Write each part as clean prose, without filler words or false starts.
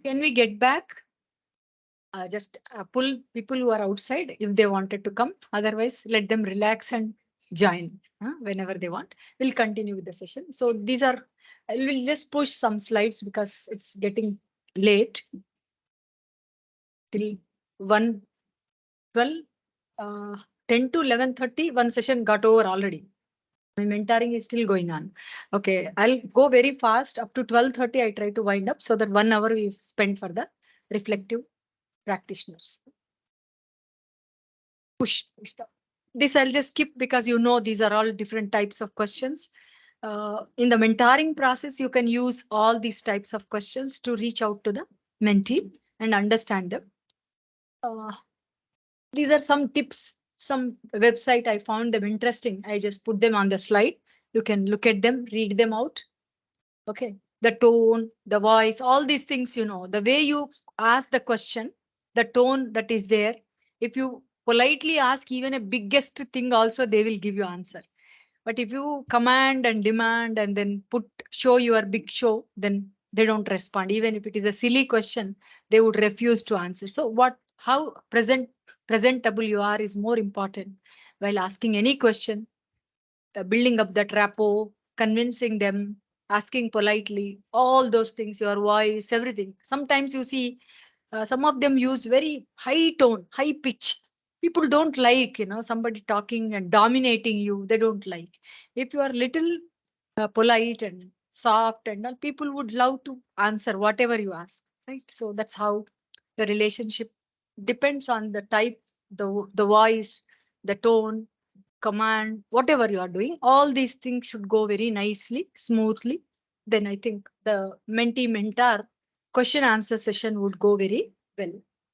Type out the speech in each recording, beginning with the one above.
Can we get back? Just pull people who are outside if they wanted to come. Otherwise, let them relax and join whenever they want. We'll continue with the session. So these are, we'll just push some slides because it's getting late till 1:12, 10 to 11:30. One session got over already. My mentoring is still going on. Okay, I'll go very fast up to 12:30. I try to wind up so that 1 hour we've spent for the reflective practitioners. Push up. This I'll just skip because these are all different types of questions. In the mentoring process, you can use all these types of questions to reach out to the mentee and understand them. These are some tips, some website I found them interesting. I just put them on the slide. You can look at them, read them out. Okay, the tone, the voice, all these things, the way you ask the question, the tone that is there. If you politely ask even a biggest thing also, they will give you answer. But if you command and demand and then show your big show, then they don't respond. Even if it is a silly question, they would refuse to answer. So how presentable you are is more important while asking any question, building up that rapport, convincing them, asking politely, all those things, your voice, everything. Sometimes you see some of them use very high tone, high pitch. People don't like, somebody talking and dominating you. They don't like. If you are little polite and soft and all, people would love to answer whatever you ask, right? So that's how the relationship depends on the type, the voice, the tone, command, whatever you are doing. All these things should go very nicely, smoothly. Then I think the mentee mentor question answer session would go very well.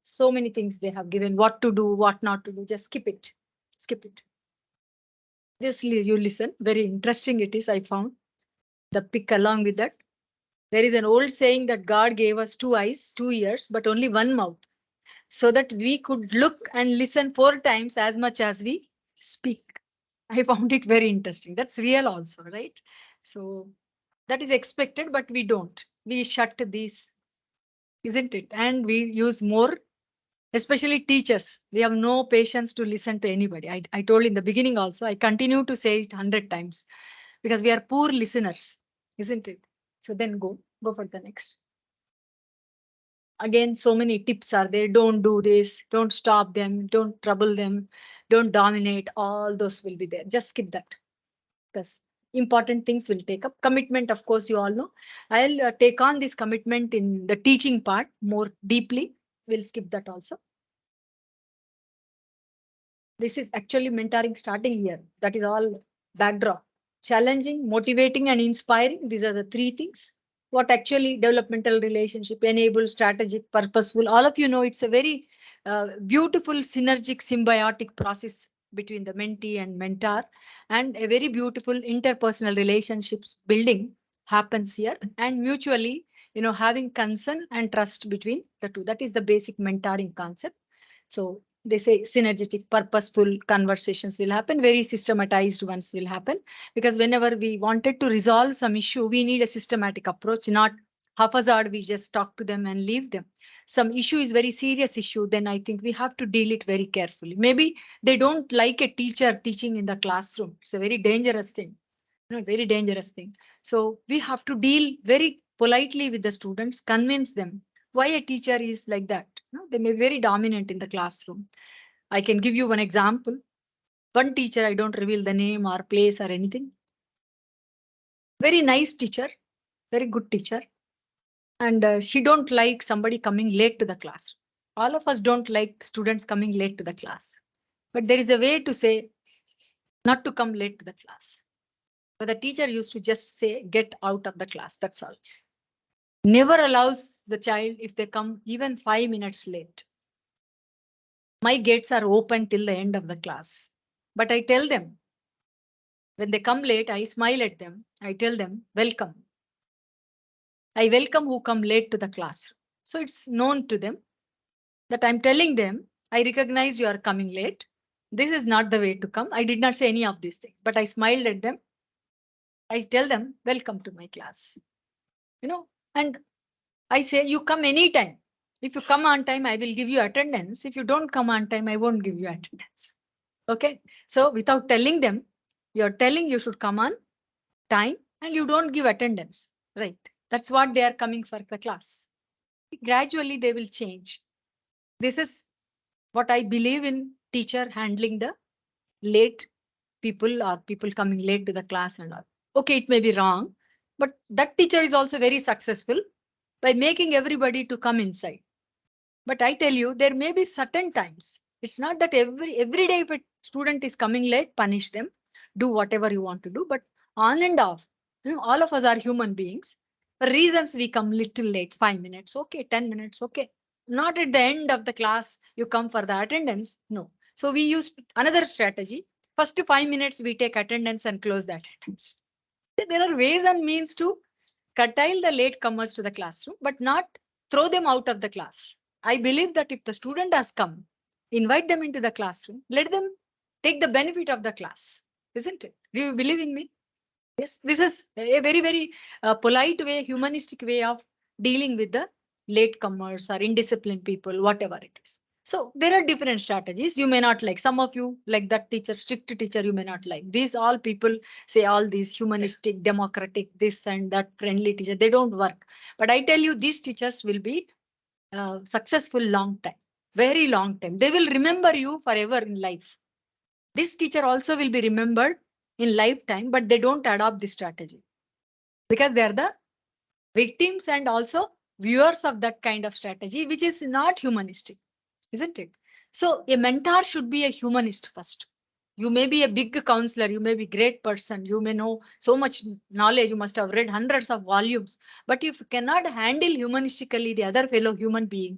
So many things they have given, what to do, what not to do. Just skip it. Skip it. Just you listen. Very interesting it is, I found. The pick along with that. There is an old saying that God gave us 2 eyes, 2 ears, but only one mouth, so that we could look and listen 4 times as much as we speak. I found it very interesting. That's real also, right? So that is expected, but we don't. We shut these, isn't it? And we use more, especially teachers. We have no patience to listen to anybody. I told in the beginning also, I continue to say it 100 times because we are poor listeners, isn't it? So then go for the next. Again, so many tips are there. Don't do this, don't stop them, don't trouble them, don't dominate. All those will be there. Just skip that because important things will take up. Commitment, of course, you all know. I'll take on this commitment in the teaching part more deeply. We'll skip that also. This is actually mentoring starting here. That is all backdrop. Challenging, motivating, and inspiring. These are the three things. What actually developmental relationship, enable, strategic, purposeful. All of you know it's a very beautiful, synergic, symbiotic process between the mentee and mentor, and a very beautiful interpersonal relationships building happens here, and mutually, having concern and trust between the two. That is the basic mentoring concept. So they say synergetic, purposeful conversations will happen, very systematized ones will happen, because whenever we wanted to resolve some issue, we need a systematic approach, not haphazard. We just talk to them and leave them. Some issue is very serious issue, then I think we have to deal it very carefully. Maybe they don't like a teacher teaching in the classroom. It's a very dangerous thing. Very dangerous thing. So we have to deal very politely with the students, convince them why a teacher is like that. They may be very dominant in the classroom. I can give you one example. One teacher, I don't reveal the name or place or anything. Very nice teacher, very good teacher. And she don't like somebody coming late to the class. All of us don't like students coming late to the class. But there is a way to say not to come late to the class. But the teacher used to just say, get out of the class. That's all. Never allows the child if they come even 5 minutes late. My gates are open till the end of the class. But I tell them, when they come late, I smile at them. I tell them, welcome. I welcome who come late to the class. So it's known to them that I'm telling them, I recognize you are coming late. This is not the way to come. I did not say any of these things, but I smiled at them. I tell them, welcome to my class. And I say, you come anytime. If you come on time, I will give you attendance. If you don't come on time, I won't give you attendance. Okay. So without telling them, you're telling you should come on time and you don't give attendance. Right. That's what they are coming for the class. Gradually, they will change. This is what I believe in teacher handling the late people or people coming late to the class and all. Okay, it may be wrong, but that teacher is also very successful by making everybody to come inside. But I tell you, there may be certain times. It's not that every day if a student is coming late, punish them, do whatever you want to do. But on and off, all of us are human beings. Reasons we come little late, 5 minutes, okay, 10 minutes, okay. Not at the end of the class, you come for the attendance. No. So we use another strategy. First 5 minutes, we take attendance and close the attendance. There are ways and means to curtail the late comers to the classroom, but not throw them out of the class. I believe that if the student has come, invite them into the classroom, let them take the benefit of the class, isn't it? Do you believe in me? Yes, this is a very, very polite way, humanistic way of dealing with the latecomers or indisciplined people, whatever it is. So there are different strategies you may not like. Some of you like that teacher, strict teacher, you may not like. These all people say all these humanistic, democratic, this and that friendly teacher, they don't work. But I tell you, these teachers will be successful long time, very long time. They will remember you forever in life. This teacher also will be remembered in lifetime, but they don't adopt this strategy because they are the victims and also viewers of that kind of strategy, which is not humanistic, isn't it? So a mentor should be a humanist first. You may be a big counselor, you may be a great person, you may know so much knowledge, you must have read hundreds of volumes, but if you cannot handle humanistically the other fellow human being,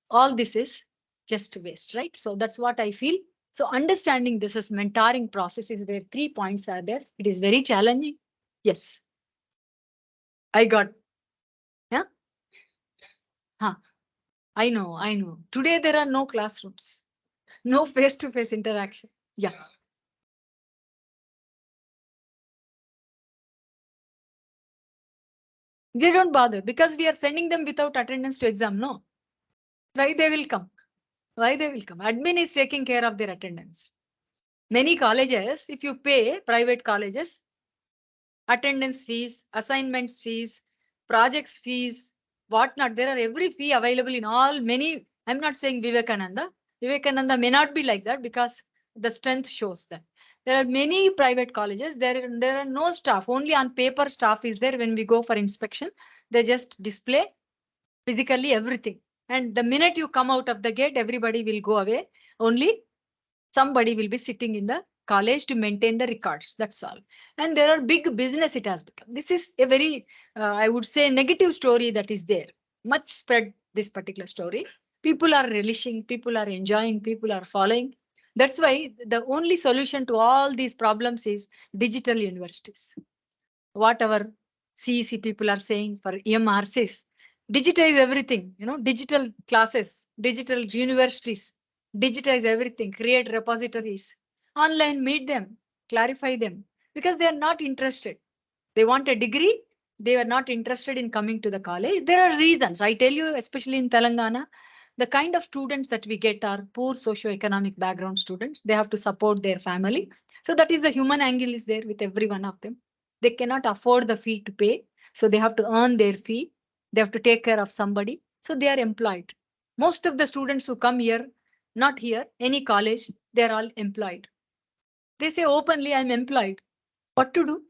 all this is just waste, right? So that's what I feel. So understanding this as mentoring process is where 3 points are there. It is very challenging. Yes, I got. Yeah. Huh. I know. I know. Today there are no classrooms, no face-to-face interaction. Yeah. They don't bother because we are sending them without attendance to exam. No. Why they will come? Why they will come? Admin is taking care of their attendance. Many colleges, if you pay private colleges, attendance fees, assignments fees, projects fees, whatnot. There are every fee available in all many. I'm not saying Vivekananda. Vivekananda may not be like that because the strength shows that. There are many private colleges. There are no staff. Only on paper staff is there when we go for inspection. They just display physically everything. And the minute you come out of the gate, everybody will go away. Only somebody will be sitting in the college to maintain the records. That's all. And there are big business it has become. This is a very, I would say, negative story that is there. Much spread this particular story. People are relishing, people are enjoying, people are following. That's why the only solution to all these problems is digital universities. Whatever CEC people are saying for EMRCs, digitize everything, digital classes, digital universities, digitize everything, create repositories, online meet them, clarify them, because they are not interested. They want a degree. They are not interested in coming to the college. There are reasons. I tell you, especially in Telangana, the kind of students that we get are poor socio-economic background students. They have to support their family. So that is the human angle is there with every one of them. They cannot afford the fee to pay. So they have to earn their fee. They have to take care of somebody. So they are employed. Most of the students who come here, not here, any college, they're all employed. They say openly, I'm employed. What to do?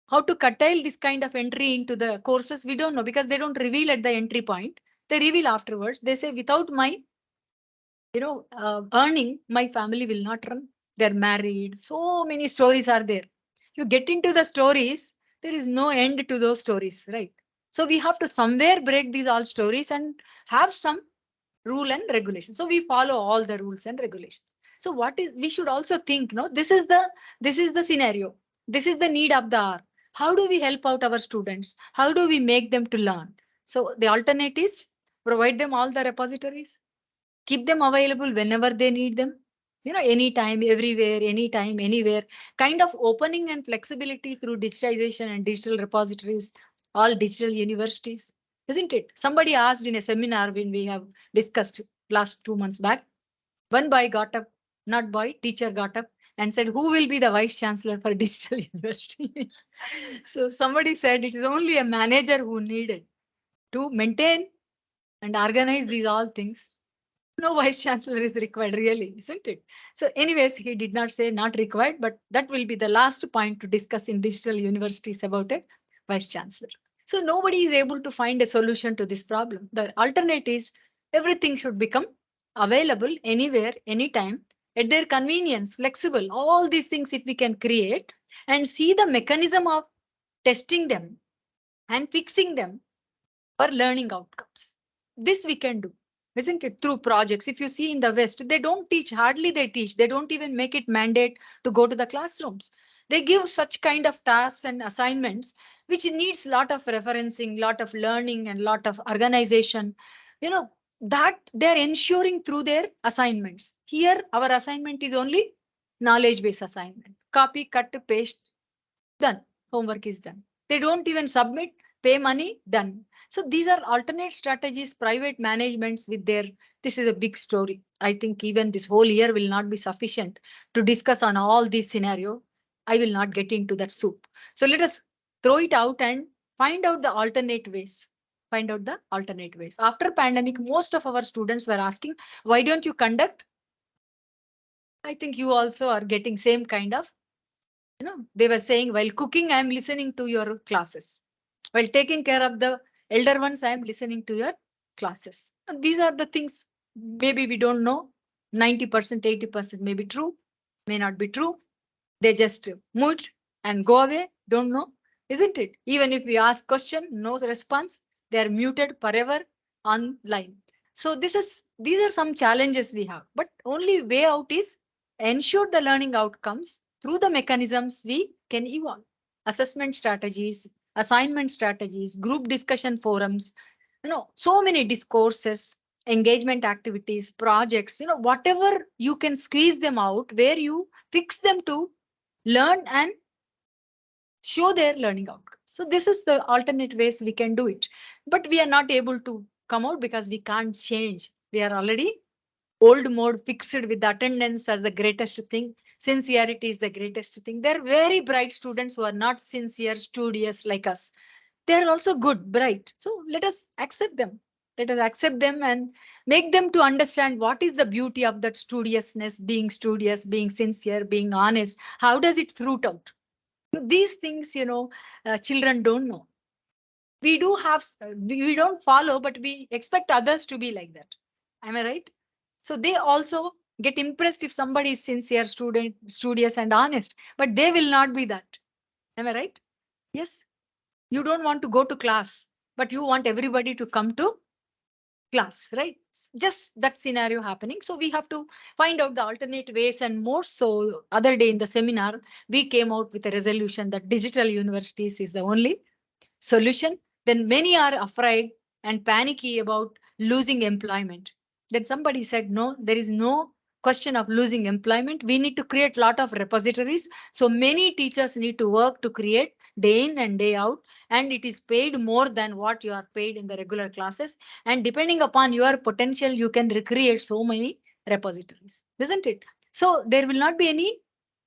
How to curtail this kind of entry into the courses? We don't know because they don't reveal at the entry point. They reveal afterwards. They say without my, earning, my family will not run. They're married. So many stories are there. You get into the stories, there is no end to those stories, right? So we have to somewhere break these all stories and have some rule and regulation. So we follow all the rules and regulations. So what is, we should also think, no, this is the scenario. This is the need of the hour. How do we help out our students? How do we make them to learn? So the alternate is provide them all the repositories, keep them available whenever they need them, anytime, everywhere, anytime, anywhere, kind of opening and flexibility through digitization and digital repositories, all digital universities, isn't it? Somebody asked in a seminar when we have discussed last 2 months back, one boy got up, not boy, teacher got up and said, who will be the vice chancellor for digital university? So somebody said it is only a manager who needed to maintain and organize these all things. No vice chancellor is required, really, isn't it? So, anyways, he did not say not required, but that will be the last point to discuss in digital universities about a vice chancellor. So, nobody is able to find a solution to this problem. The alternate is everything should become available anywhere, anytime, at their convenience, flexible. All these things, if we can create and see the mechanism of testing them and fixing them for learning outcomes. This we can do, isn't it? Through projects. If you see in the West, they don't teach, hardly they teach. They don't even make it mandate to go to the classrooms. They give such kind of tasks and assignments, which needs lot of referencing, lot of learning, and lot of organization. You know, that they're ensuring through their assignments. Here, our assignment is only knowledge-based assignment. Copy, cut, paste, done. Homework is done. They don't even submit, pay money, done. So these are alternate strategies, private managements with their, this is a big story. I think even this whole year will not be sufficient to discuss on all these scenario. I will not get into that soup. So let us throw it out and find out the alternate ways. Find out the alternate ways. After pandemic, most of our students were asking, why don't you conduct? I think you also are getting same kind of, they were saying while cooking, I am listening to your classes. While taking care of the elder ones, I am listening to your classes. And these are the things maybe we don't know. 90%, 80% may be true, may not be true. They just mute and go away. Don't know, isn't it? Even if we ask question, no response, they are muted forever online. So these are some challenges we have. But only way out is ensure the learning outcomes through the mechanisms we can evolve. Assessment strategies, assignment strategies, group discussion forums, so many discourses, engagement activities, projects, whatever you can squeeze them out where you fix them to learn and show their learning outcomes. So this is the alternate ways we can do it. But we are not able to come out because we can't change. We are already old mode fixed with attendance as the greatest thing. Sincerity is the greatest thing. There are very bright students who are not sincere, studious like us. They are also good, bright. So let us accept them. Let us accept them and make them to understand what is the beauty of that studiousness, being studious, being sincere, being honest. How does it fruit out? These things, children don't know. We do have, we don't follow, but we expect others to be like that. Am I right? So they also get impressed if somebody is sincere, student, studious, and honest, but they will not be that. Am I right? Yes. You don't want to go to class, but you want everybody to come to class, right? Just that scenario happening. So we have to find out the alternate ways and more. So other day in the seminar, we came out with a resolution that digital universities is the only solution. Then many are afraid and panicky about losing employment. Then somebody said, no, there is no question of losing employment. We need to create a lot of repositories. So many teachers need to work to create day in and day out. And it is paid more than what you are paid in the regular classes. And depending upon your potential, you can recreate so many repositories, isn't it? So there will not be any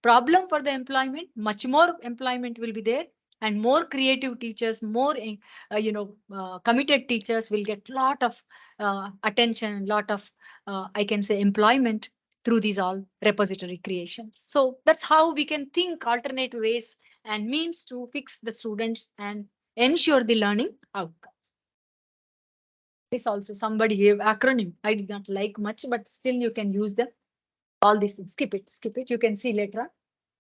problem for the employment. Much more employment will be there and more creative teachers, more committed teachers will get lot of attention, lot of I can say employment. through these all repository creations. So that's how we can think alternate ways and means to fix the students and ensure the learning outcomes. This also somebody gave acronym. I did not like much, but still you can use them. All these things. Skip it. You can see later on.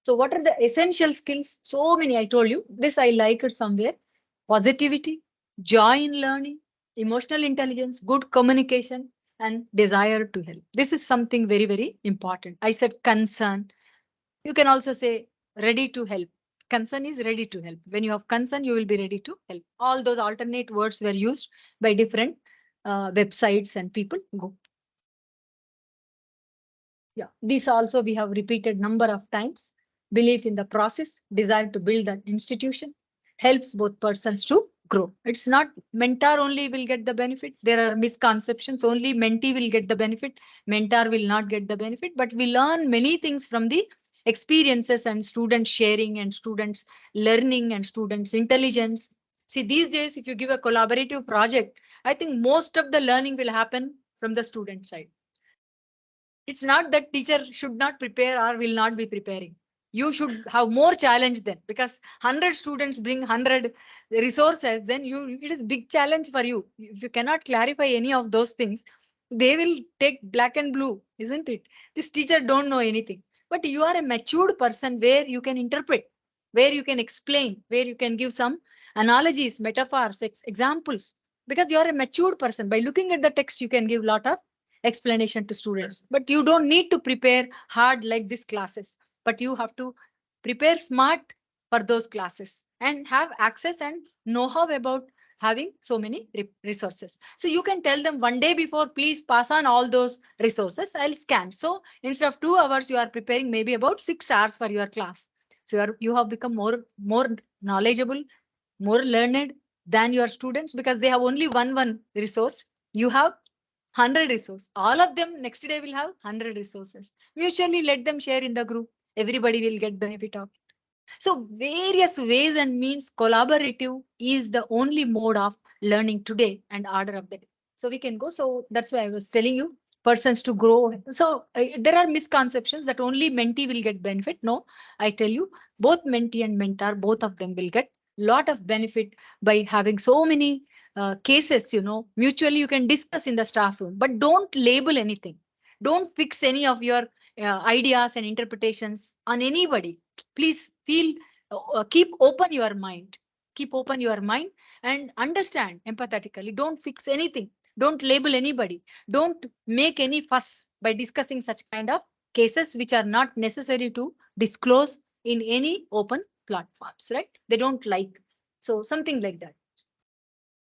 So what are the essential skills? So many I told you. This I like it somewhere. Positivity, joy in learning, emotional intelligence, good communication, and desire to help. This is something very, very important. I said concern. You can also say ready to help. Concern is ready to help. When you have concern, you will be ready to help. All those alternate words were used by different websites and people. Go. Yeah, these also we have repeated number of times. Belief in the process, desire to build an institution, helps both persons to grow. It's not mentor only will get the benefit. There are misconceptions. Only mentee will get the benefit. Mentor will not get the benefit. But we learn many things from the experiences and students sharing and students learning and students intelligence. See, these days, if you give a collaborative project, I think most of the learning will happen from the student side. It's not that teacher should not prepare or will not be preparing. You should have more challenge then, because 100 students bring 100 resources, then it is big challenge for you. If you cannot clarify any of those things, they will take black and blue, isn't it? This teacher don't know anything. But you are a matured person where you can interpret, where you can explain, where you can give some analogies, metaphors, examples. Because you are a matured person. By looking at the text, you can give lot of explanation to students. But you don't need to prepare hard like these classes, but you have to prepare smart for those classes and have access and know-how about having so many resources. So you can tell them one day before, please pass on all those resources. I'll scan. So instead of 2 hours, you are preparing maybe about 6 hours for your class. So you have become more knowledgeable, more learned than your students, because they have only one resource. You have 100 resources. All of them next day will have 100 resources. Mutually let them share in the group. Everybody will get benefit of. So various ways and means collaborative is the only mode of learning today and order of the day. So we can go. So that's why I was telling you persons to grow. So there are misconceptions that only mentee will get benefit. No, I tell you both mentee and mentor, both of them will get lot of benefit by having so many cases, mutually you can discuss in the staff room, but don't label anything. Don't fix any of your ideas and interpretations on anybody. Please keep open your mind. Keep open your mind and understand empathetically. Don't fix anything. Don't label anybody. Don't make any fuss by discussing such kind of cases which are not necessary to disclose in any open platforms, right? They don't like. So something like that.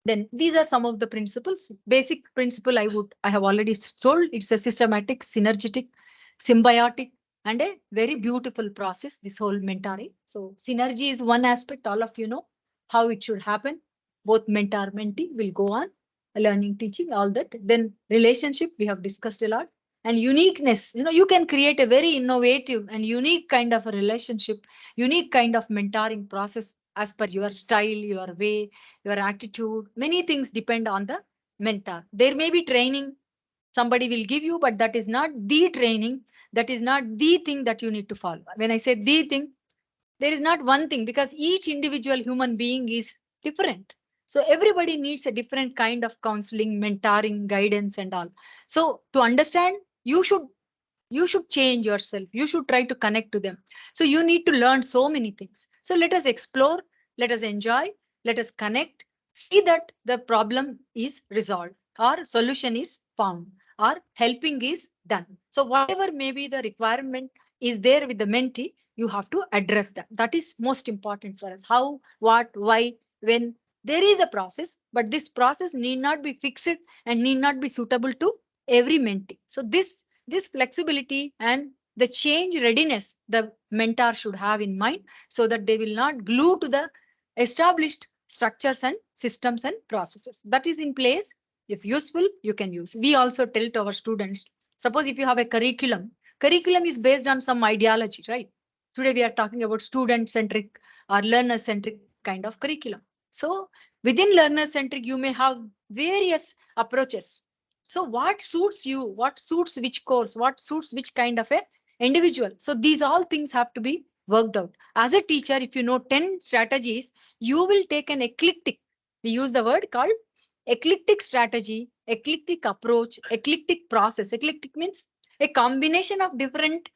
Then these are some of the principles. Basic principle I have already told. It's a systematic, synergetic, symbiotic, and a very beautiful process, this whole mentoring. So synergy is one aspect, all of you know how it should happen. Both mentor, mentee will go on learning, teaching, all that. Then relationship, we have discussed a lot. And uniqueness, you can create a very innovative and unique kind of a relationship, unique kind of mentoring process as per your style, your way, your attitude. Many things depend on the mentor. There may be training somebody will give you, but that is not the training. That is not the thing that you need to follow. When I say the thing, there is not one thing, because each individual human being is different. So everybody needs a different kind of counseling, mentoring, guidance, and all. So to understand, you should change yourself. You should try to connect to them. So you need to learn so many things. So let us explore, let us enjoy, let us connect, see that the problem is resolved or solution is found or helping is done. So whatever may be the requirement is there with the mentee, you have to address that. That is most important for us. How, what, why, when. There is a process, but this process need not be fixed and need not be suitable to every mentee. So this flexibility and the change readiness the mentor should have in mind, so that they will not glue to the established structures and systems and processes that is in place. If useful, you can use. We also tell to our students, suppose if you have a curriculum is based on some ideology, right? Today we are talking about student centric or learner centric kind of curriculum. So within learner centric, you may have various approaches. So what suits you, what suits which course, what suits which kind of a individual. So these all things have to be worked out. As a teacher, if you know 10 strategies, you will take an eclectic. We use the word called eclectic strategy, eclectic approach, eclectic process. Eclectic means a combination of different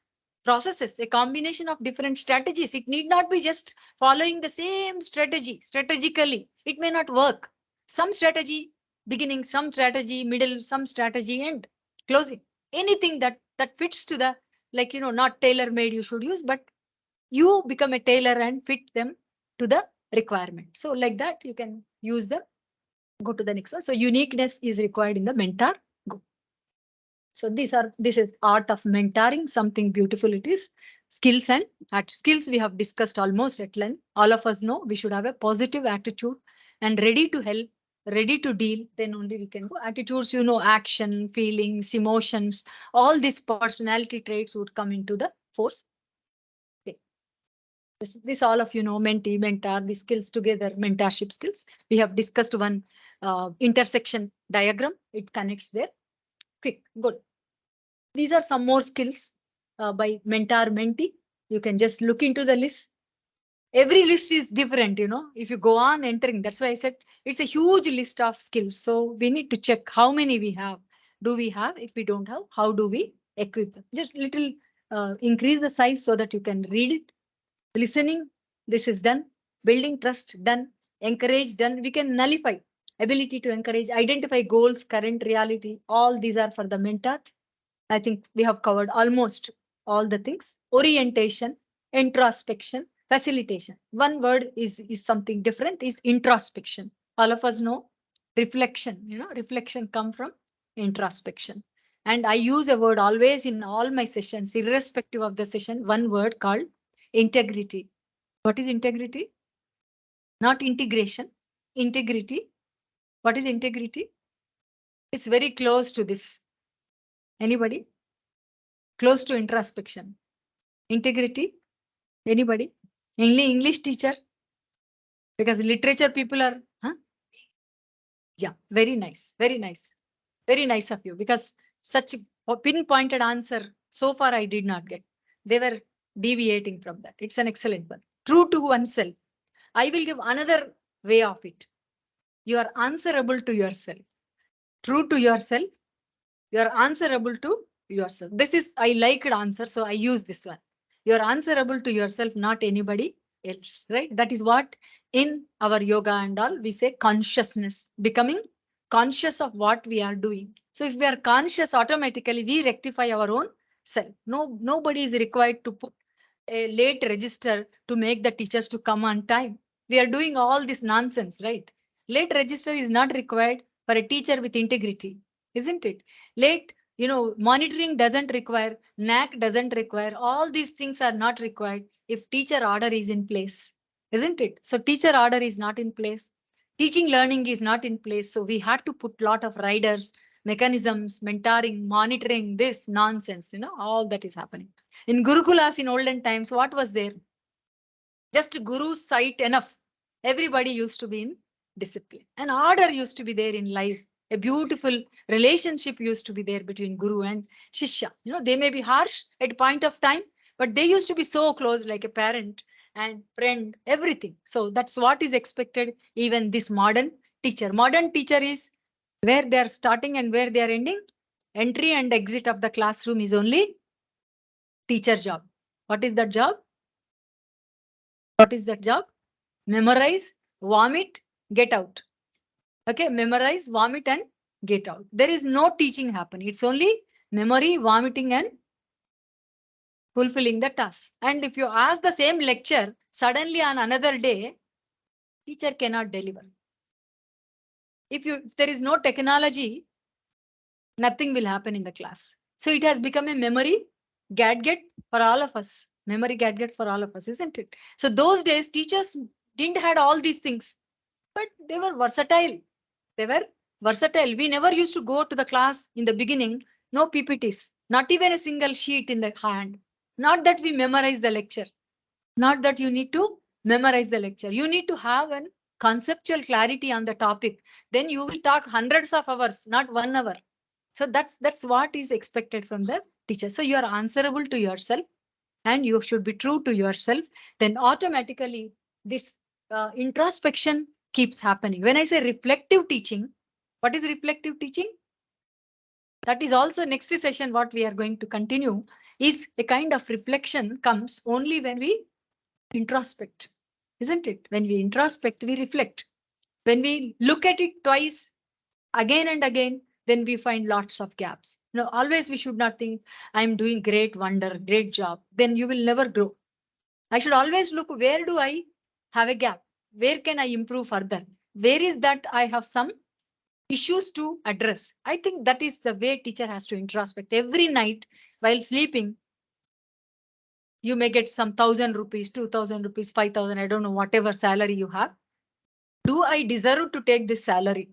processes, a combination of different strategies. It need not be just following the same strategy strategically. It may not work. Some strategy beginning, some strategy middle, some strategy end, closing. Anything that fits to the, like, not tailor made you should use, but you become a tailor and fit them to the requirement. So like that you can use them. Go to the next one. So uniqueness is required in the mentor. Go. So this is art of mentoring, something beautiful it is. Skills and skills we have discussed almost at length. All of us know we should have a positive attitude and ready to help, ready to deal. Then only we can go. Attitudes, action, feelings, emotions, all these personality traits would come into the force. Okay. This all of mentee, mentor, the skills together, mentorship skills. We have discussed one intersection diagram. It connects there. Quick, good. These are some more skills by mentor mentee. You can just look into the list. Every list is different, if you go on entering. That's why I said it's a huge list of skills. So we need to check how many we have. Do we have? If we don't have, how do we equip them? Just little increase the size so that you can read it. Listening, this is done. Building trust, done. Encourage, done. We can nullify. Ability to encourage, identify goals, current reality. All these are for the mentor. I think we have covered almost all the things. Orientation, introspection, facilitation. One word is something different, is introspection. All of us know reflection, reflection come from introspection. And I use a word always in all my sessions, irrespective of the session, one word called integrity. What is integrity? Not integration, integrity. What is integrity? It's very close to this. Anybody? Close to introspection. Integrity? Anybody? Only English teacher? Because literature people are, huh? Yeah, very nice, very nice. Very nice of you, because such a pinpointed answer so far I did not get. They were deviating from that. It's an excellent one. True to oneself. I will give another way of it. You are answerable to yourself. True to yourself. You are answerable to yourself. This is, I liked answer, so I use this one. You are answerable to yourself, not anybody else, right? That is what in our yoga and all we say consciousness, becoming conscious of what we are doing. So if we are conscious, automatically we rectify our own self. Nobody is required to put a late register to make the teachers to come on time. We are doing all this nonsense, right? Late register is not required for a teacher with integrity, isn't it? Late, monitoring doesn't require, NAC doesn't require, all these things are not required if teacher order is in place, isn't it? So teacher order is not in place. Teaching learning is not in place. So we had to put lot of riders, mechanisms, mentoring, monitoring, this nonsense, all that is happening. In Gurukulas in olden times, what was there? Just Guru's sight enough. Everybody used to be in discipline. An order used to be there in life. A beautiful relationship used to be there between Guru and Shishya. They may be harsh at point of time, but they used to be so close, like a parent and friend, everything. So that's what is expected even this modern teacher. Modern teacher is where they are starting and where they are ending. Entry and exit of the classroom is only teacher job. What is that job? What is that job? Memorize, vomit, get out. Okay, memorize, vomit, and get out. There is no teaching happening. It's only memory, vomiting, and fulfilling the task. And if you ask the same lecture suddenly on another day, teacher cannot deliver. If there is no technology, nothing will happen in the class. So it has become a memory gadget for all of us. Memory gadget for all of us, isn't it? So those days, teachers didn't had all these things, but they were versatile. They were versatile. We never used to go to the class in the beginning. No PPTs, not even a single sheet in the hand. Not that we memorize the lecture. Not that you need to memorize the lecture. You need to have an conceptual clarity on the topic. Then you will talk hundreds of hours, not 1 hour. So that's what is expected from the teacher. So you are answerable to yourself and you should be true to yourself. Then automatically this introspection keeps happening. When I say reflective teaching, what is reflective teaching? That is also next session what we are going to continue, is a kind of reflection comes only when we introspect, isn't it? When we introspect, we reflect. When we look at it twice, again and again, then we find lots of gaps. Always we should not think I'm doing great wonder, great job. Then you will never grow. I should always look, where do I have a gap? Where can I improve further? Where is that I have some issues to address? I think that is the way teacher has to introspect every night while sleeping. You may get some 1,000 rupees, 2,000 rupees, 5,000, I don't know, whatever salary you have. Do I deserve to take this salary?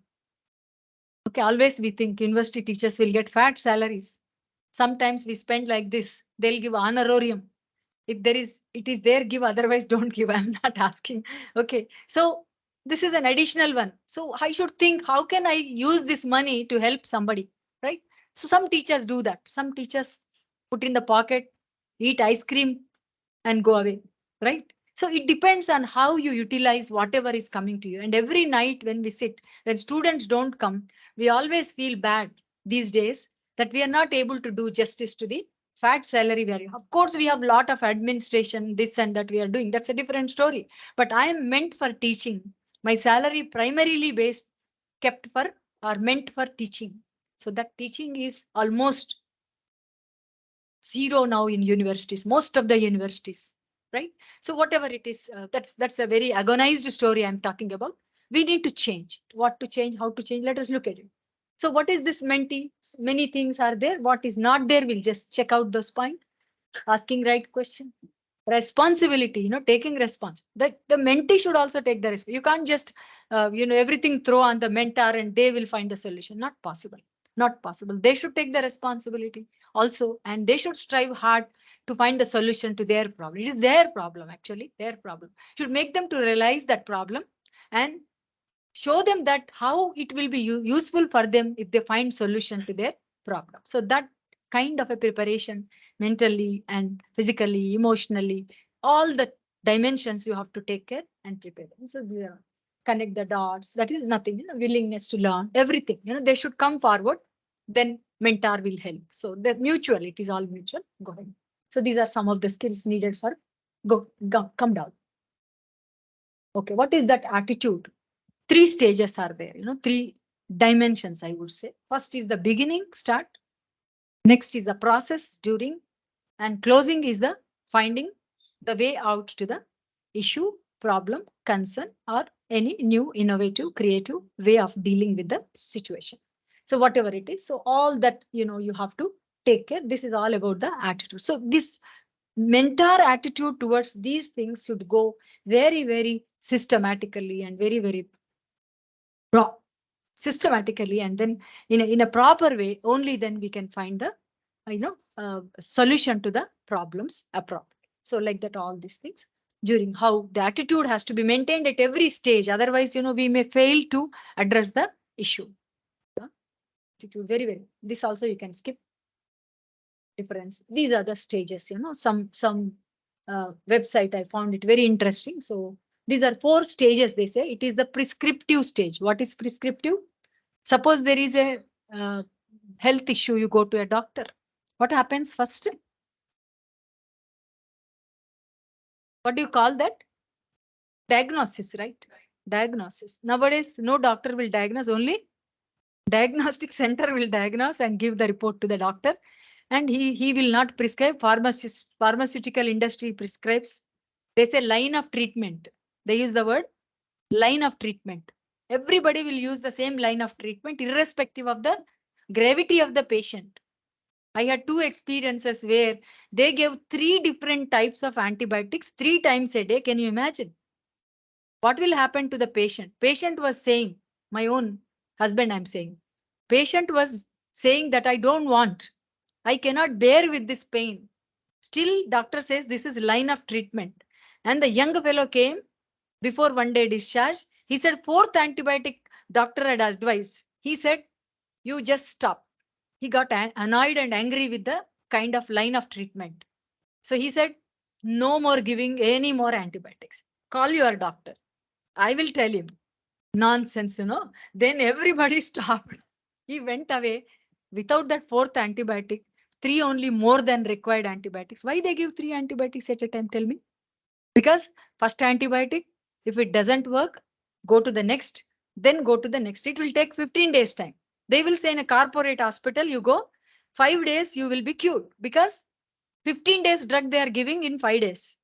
Okay, always we think university teachers will get fat salaries. Sometimes we spend like this, they'll give honorarium. If there is, it is there, give, otherwise don't give. I'm not asking. Okay, so this is an additional one. So I should think, how can I use this money to help somebody, right? So some teachers do that. Some teachers put in the pocket, eat ice cream and go away, right? So it depends on how you utilize whatever is coming to you. And every night when we sit, when students don't come, we always feel bad these days that we are not able to do justice to the fat salary value. Of course, we have a lot of administration, this and that we are doing. That's a different story. But I am meant for teaching. My salary primarily based, kept for, or meant for teaching. So that teaching is almost zero now in universities, most of the universities, right? So whatever it is, that's a very agonized story I'm talking about. We need to change. What to change, how to change, let us look at it. So what is this mentee? Many things are there. What is not there, we'll just check out those points. Asking right question, responsibility, taking response, that the mentee should also take the risk. You can't just everything throw on the mentor and they will find a solution. Not possible. Not possible. They should take the responsibility also, and they should strive hard to find the solution to their problem. It is their problem, actually their problem. Should make them to realize that problem and show them that how it will be useful for them if they find solution to their problem. So that kind of a preparation, mentally and physically, emotionally, all the dimensions you have to take care and prepare them. So connect the dots, that is nothing, willingness to learn, everything, they should come forward, then mentor will help. So the mutual, it is all mutual. Go ahead. So these are some of the skills needed for go come down. Okay, what is that attitude? Three stages are there, three dimensions, I would say. First is the beginning, start. Next is the process, during, and closing is the finding the way out to the issue, problem, concern, or any new innovative creative way of dealing with the situation. So whatever it is, so all that you have to take care. This is all about the attitude. So this mentor attitude towards these things should go very, very systematically and very, very systematically, and then in a proper way, only then we can find the solution to the problems appropriately. So like that, all these things, during, how the attitude has to be maintained at every stage, otherwise we may fail to address the issue. Attitude, very, very, this also you can skip. Difference, these are the stages. Some website I found it very interesting. So these are 4 stages, they say. It is the prescriptive stage. What is prescriptive? Suppose there is a health issue, you go to a doctor. What happens first? What do you call that? Diagnosis, right? Diagnosis. Nowadays, no doctor will diagnose, only diagnostic center will diagnose and give the report to the doctor. And he will not prescribe. Pharmaceutical industry prescribes. They say line of treatment. They use the word line of treatment. Everybody will use the same line of treatment, irrespective of the gravity of the patient. I had 2 experiences where they gave 3 different types of antibiotics 3 times a day. Can you imagine? What will happen to the patient? Patient was saying, my own husband, I'm saying, patient was saying that I don't want, I cannot bear with this pain. Still, doctor says this is line of treatment. And the young fellow came before one day discharge. He said, 4th antibiotic doctor had advised. He said, you just stop. He got annoyed and angry with the kind of line of treatment. So he said, no more giving any more antibiotics. Call your doctor. I will tell him. Nonsense, Then everybody stopped. He went away without that fourth antibiotic, three only more than required antibiotics. Why they give three antibiotics at a time? Tell me. Because first antibiotic, if it doesn't work, go to the next, then go to the next. It will take 15 days time. They will say in a corporate hospital, you go 5 days, you will be cured because 15 days drug they are giving in 5 days.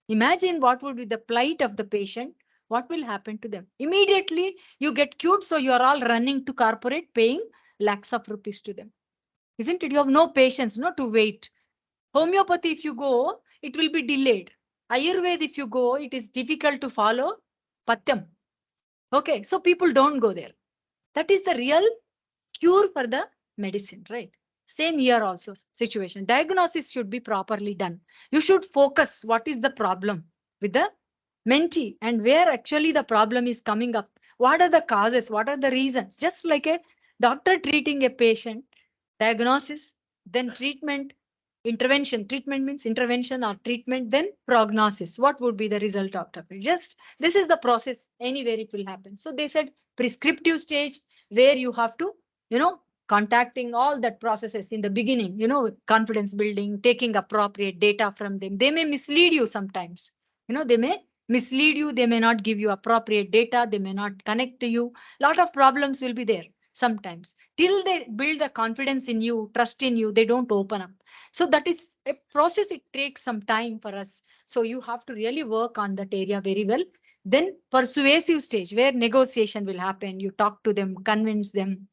Imagine what would be the plight of the patient. What will happen to them? Immediately you get cured. So you are all running to corporate paying lakhs of rupees to them. Isn't it? You have no patience, no to wait. Homeopathy, if you go, it will be delayed. Ayurveda, if you go, it is difficult to follow. Patyam. Okay, so people don't go there. That is the real cure for the medicine, right? Same here also situation. Diagnosis should be properly done. You should focus what is the problem with the mentee and where actually the problem is coming up. What are the causes? What are the reasons? Just like a doctor treating a patient, diagnosis, then treatment, intervention. Treatment means intervention or treatment, then prognosis. What would be the result of it? Just this is the process. Anywhere it will happen. So they said prescriptive stage where you have to, contacting all that processes in the beginning, confidence building, taking appropriate data from them. They may mislead you sometimes. They may mislead you. They may not give you appropriate data. They may not connect to you. Lot of problems will be there sometimes. Till they build the confidence in you, trust in you, they don't open up. So that is a process. It takes some time for us. So you have to really work on that area very well. Then persuasive stage where negotiation will happen. You talk to them, convince them,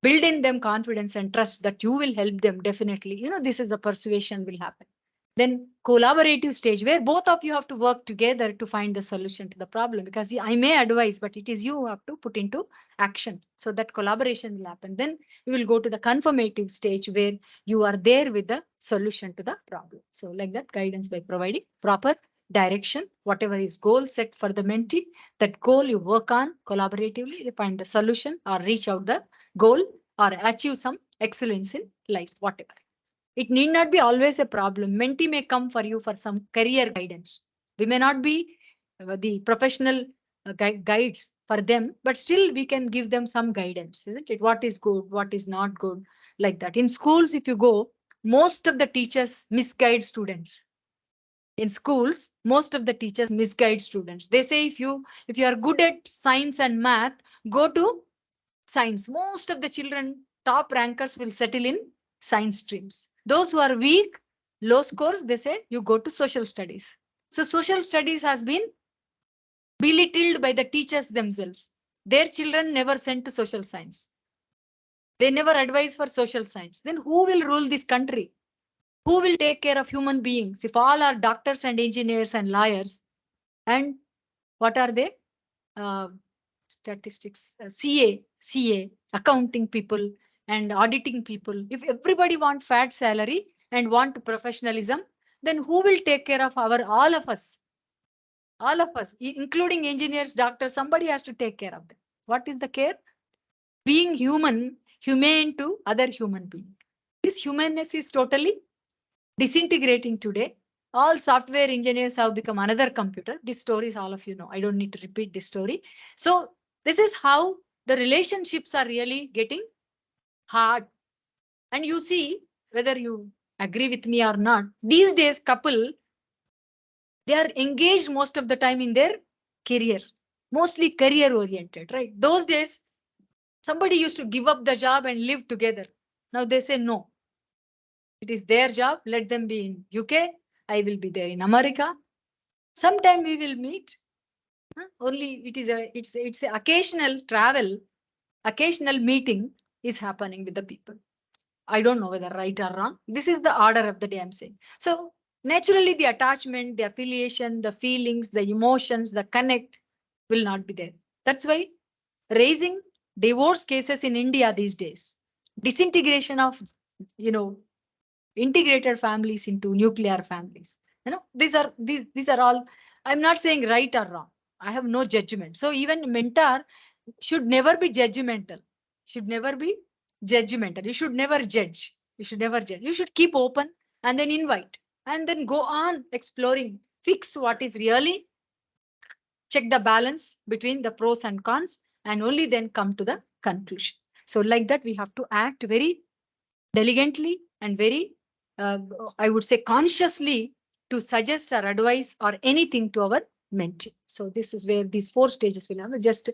build in them confidence and trust that you will help them definitely. This is a persuasion will happen. Then collaborative stage where both of you have to work together to find the solution to the problem, because I may advise, but it is you who have to put into action. So that collaboration will happen. Then you will go to the confirmative stage where you are there with the solution to the problem. So like that, guidance by providing proper direction, whatever is goal set for the mentee, that goal you work on collaboratively to find the solution or reach out the goal or achieve some excellence in life, whatever. It need not be always a problem. Mentee may come for you for some career guidance. We may not be the professional guides for them, but still we can give them some guidance, isn't it? What is good, what is not good, like that. In schools, if you go, most of the teachers misguide students. In schools, most of the teachers misguide students. They say if you are good at science and math, go to science. Most of the children, top rankers will settle in science streams. Those who are weak, low scores, they say you go to social studies. So social studies has been belittled by the teachers themselves. Their children never sent to social science. They never advise for social science. Then who will rule this country? Who will take care of human beings if all are doctors and engineers and lawyers? And what are they? Statistics, CA, accounting people and auditing people. If everybody want fat salary and want professionalism, then who will take care of all of us? All of us, including engineers, doctors, somebody has to take care of them. What is the care? Being human, humane to other human being. This humanness is totally disintegrating today. All software engineers have become another computer. This story is all of you know. I don't need to repeat this story. So this is how the relationships are really getting hard. And you see, whether you agree with me or not, these days couple, they are engaged most of the time in their career, mostly career oriented, right? Those days, somebody used to give up the job and live together. Now they say no. It is their job. Let them be in UK. I will be there in America. Sometime we will meet. Only it's a occasional travel, occasional meeting is happening with the people. I don't know whether right or wrong. This is the order of the day I'm saying. So naturally the attachment, the affiliation, the feelings, the emotions, the connect will not be there. That's why raising divorce cases in India these days, disintegration of, you know, integrated families into nuclear families. These are all, I'm not saying right or wrong. I have no judgment. So even mentor should never be judgmental, should never be judgmental. You should never judge. You should never judge. You should keep open and then invite and then go on exploring. Fix what is really, check the balance between the pros and cons, and only then come to the conclusion. So like that, we have to act very diligently and very, uh, I would say, consciously to suggest or advise or anything to our mentee. So this is where these four stages will have. Just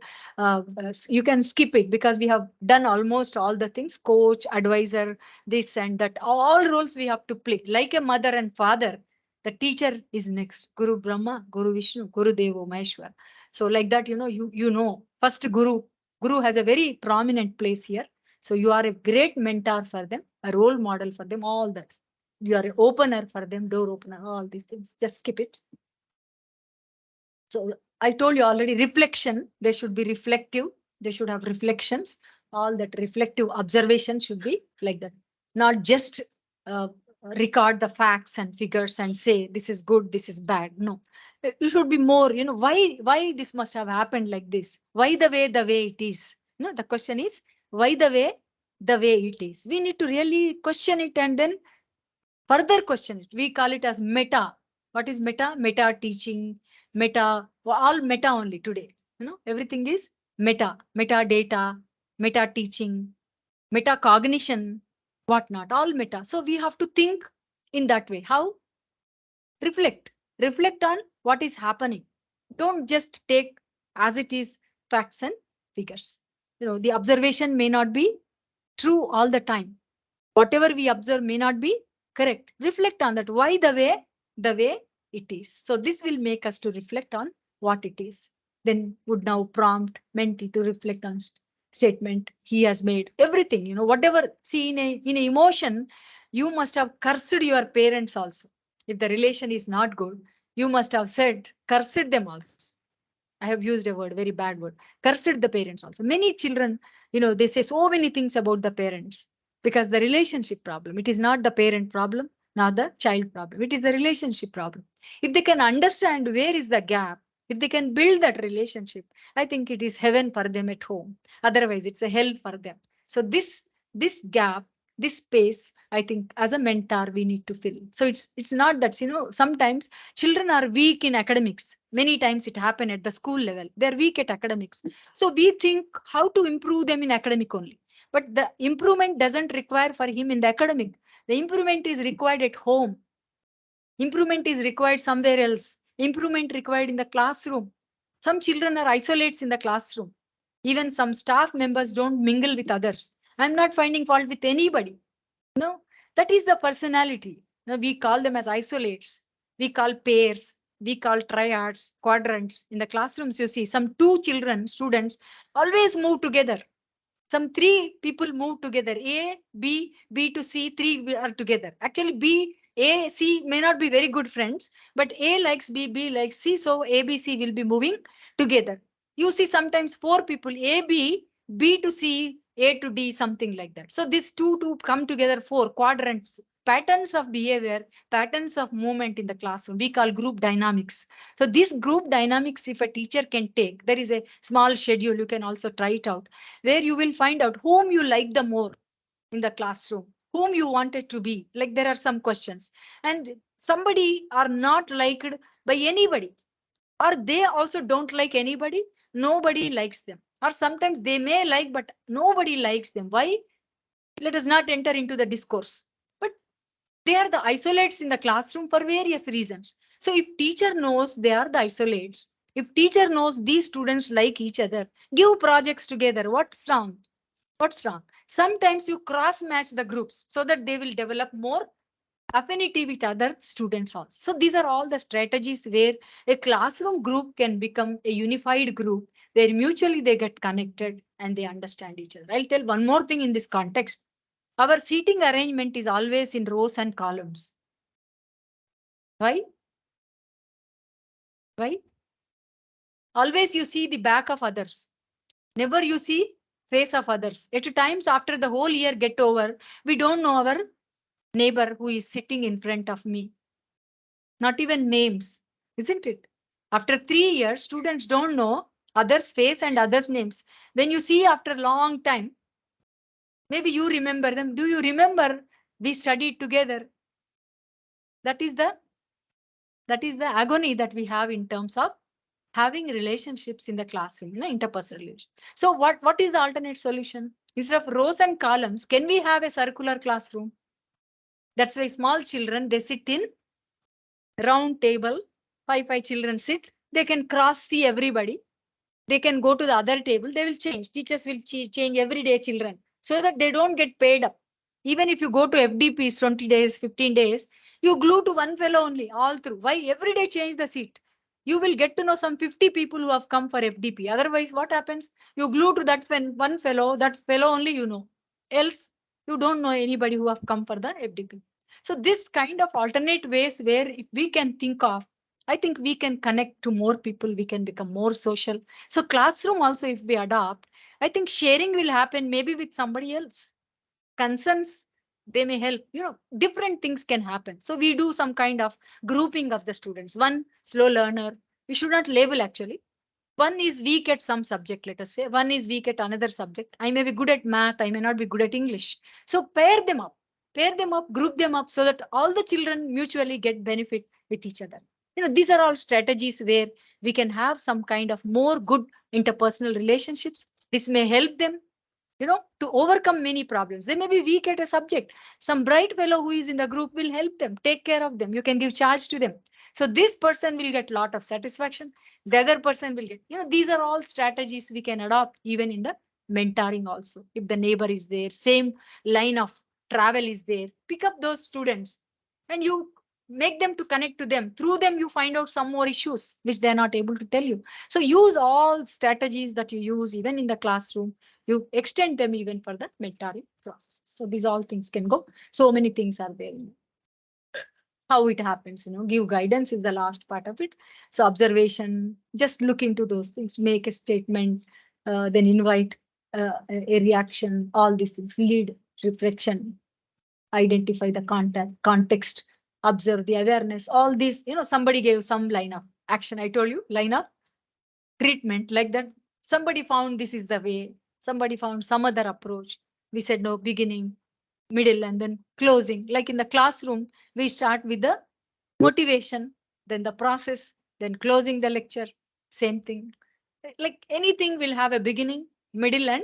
you can skip it because we have done almost all the things: coach, advisor, this and that. All roles we have to play. Like a mother and father, the teacher is next. Guru Brahma, Guru Vishnu, Guru Devo Maheshwar. So like that, you know, first Guru has a very prominent place here. So you are a great mentor for them, a role model for them, all that. You are an opener for them, door opener, all these things. Just skip it. So I told you already, reflection, they should be reflective. They should have reflections. All that reflective observation should be like that. Not just uh, record the facts and figures and say this is good, this is bad. No, you should be more, why this must have happened like this? Why the way it is? No, the question is why the way it is. We need to really question it and then further question it. We call it as meta. What is meta? Meta teaching, meta, all meta only today. Everything is meta, metadata, meta teaching, metacognition, whatnot, all meta. So we have to think in that way. How? Reflect. Reflect on what is happening. Don't just take as it is facts and figures. The observation may not be true all the time. Whatever we observe may not be correct. Reflect on that. Why the way it is. So this will make us to reflect on what it is. Then would now prompt mentee to reflect on statement he has made. Everything, whatever. See, in a emotion, you must have cursed your parents also. If the relation is not good, you must have said, cursed them also. I have used a word, very bad word. Cursed the parents also. Many children, they say so many things about the parents because the relationship problem. It is not the parent problem, not the child problem. It is the relationship problem. If they can understand where is the gap, if they can build that relationship, I think it is heaven for them at home. Otherwise, it's a hell for them. So this gap, this space, I think as a mentor we need to fill. So it's not that sometimes children are weak in academics. Many times it happen at the school level. They're weak at academics. So we think how to improve them in academic only. But the improvement doesn't require for him in the academic. The improvement is required at home. Improvement is required somewhere else. Improvement required in the classroom. Some children are isolates in the classroom. Even some staff members don't mingle with others. I'm not finding fault with anybody. No, that is the personality. Now, we call them as isolates. We call pairs. We call triads, quadrants. In the classrooms, you see some two children, students, always move together. Some three people move together. A, B to C, three are together. Actually, A, C may not be very good friends, but A likes B likes C, so A, B, C will be moving together. You see sometimes four people, A, B to C, A to D, something like that. So these two to come together, four quadrants, patterns of behavior, patterns of movement in the classroom. We call group dynamics. So this group dynamics, if a teacher can take, there is a small schedule, you can also try it out, where you will find out whom you like the more in the classroom, whom you wanted to be. Like there are some questions, and somebody are not liked by anybody, or they also don't like anybody. Nobody likes them, or sometimes they may like, but nobody likes them. Why? Let us not enter into the discourse. But they are the isolates in the classroom for various reasons. So if teacher knows they are the isolates, if teacher knows these students like each other, give projects together. What's wrong? What's wrong? Sometimes you cross match the groups so that they will develop more affinity with other students also. So these are all the strategies where a classroom group can become a unified group where mutually they get connected and they understand each other. I'll tell one more thing in this context. Our seating arrangement is always in rows and columns. Why? Why? Always you see the back of others. Never you see face of others. At times after the whole year get over, we don't know our neighbor who is sitting in front of me. Not even names, isn't it? After 3 years, students don't know others' face and others' names. When you see after a long time, Maybe you remember them. Do you remember we studied together? That is the agony that we have in terms of having relationships in the classroom, interpersonal relations. So what is the alternate solution? Instead of rows and columns, can we have a circular classroom? That's why small children, they sit in round table, five children sit, they can cross see everybody. They can go to the other table, they will change. Teachers will change every day children so that they don't get paid up. Even if you go to FDPs 20 days, 15 days, you glue to one fellow only all through. Why every day change the seat? You will get to know some 50 people who have come for FDP. Otherwise, what happens? You glue to that one fellow, that fellow only you know. Else, you don't know anybody who have come for the FDP. So this kind of alternate ways where if we can think of, I think we can connect to more people, we can become more social. So classroom also, if we adopt, I think sharing will happen maybe with somebody else. Concerns, they may help, different things can happen. So we do some kind of grouping of the students. One slow learner, we should not label actually. One is weak at some subject, let us say. One is weak at another subject. I may be good at math, I may not be good at English. So pair them up, group them up so that all the children mutually get benefit with each other. These are all strategies where we can have some kind of more good interpersonal relationships. This may help them to overcome many problems. They may be weak at a subject. Some bright fellow who is in the group will help them, take care of them. You can give charge to them. So this person will get lot of satisfaction. The other person will get, these are all strategies we can adopt even in the mentoring also. If the neighbor is there, same line of travel is there, pick up those students and you make them to connect to them. Through them, you find out some more issues which they're not able to tell you. So use all strategies that you use even in the classroom, you extend them even for the mentoring process. So these all things can go. So many things are there. How it happens, give guidance is the last part of it. So observation, just look into those things, make a statement, then invite a reaction, all these things, lead, reflection, identify the context, observe the awareness, all these, somebody gave some line of action. I told you, line of treatment like that. Somebody found this is the way, somebody found some other approach. We said no, beginning, middle, and then closing. Like in the classroom, we start with the motivation, then the process, then closing the lecture. Same thing. Like anything will have a beginning, middle, and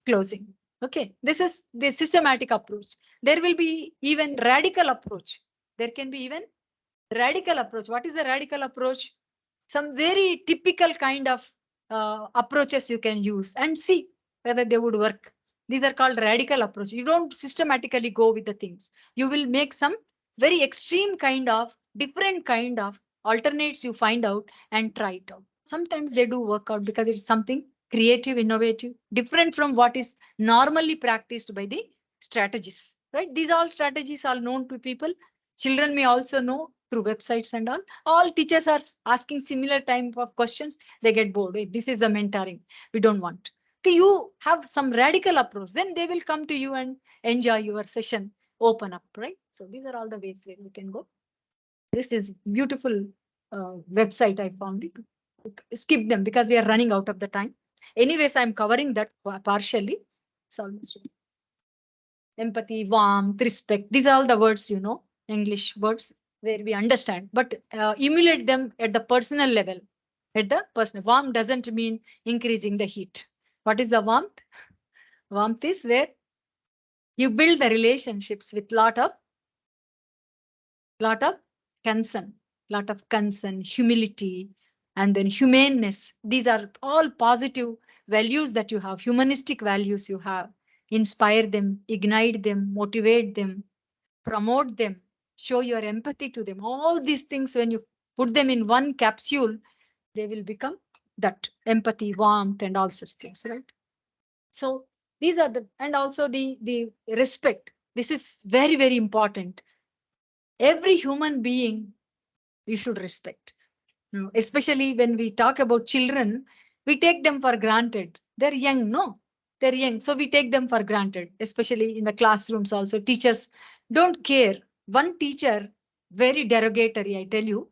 closing. Okay, this is the systematic approach. There will be even radical approach. There can be even radical approach. What is the radical approach? Some very typical kind of approaches you can use and see whether they would work. These are called radical approach. You don't systematically go with the things. You will make some very extreme kind of different kind of alternates you find out and try it out. Sometimes they do work out because it's something creative, innovative, different from what is normally practiced by the strategists, right? These all strategies are known to people. Children may also know through websites and all teachers are asking similar type of questions. They get bored. Hey, this is the mentoring we don't want. Okay, you have some radical approach, then they will come to you and enjoy your session, open up, right? So these are all the ways where we can go. This is beautiful website I found it. Skip them because we are running out of the time. Anyways, I'm covering that partially. It's almost empathy, warmth, respect. These are all the words, English words where we understand, but emulate them at the personal level. At the personal, warmth doesn't mean increasing the heat. What is the warmth? Warmth is where you build the relationships with lot of concern, humility, and then humaneness. These are all positive values that you have, humanistic values you have. Inspire them, ignite them, motivate them, promote them, show your empathy to them. All these things, when you put them in one capsule, they will become that empathy, warmth, and all such things, right? So these are and also the respect. This is very, very important. Every human being you should respect. Especially when we talk about children, we take them for granted. They're young, no? They're young. So we take them for granted, especially in the classrooms also. Teachers don't care. One teacher, very derogatory, I tell you,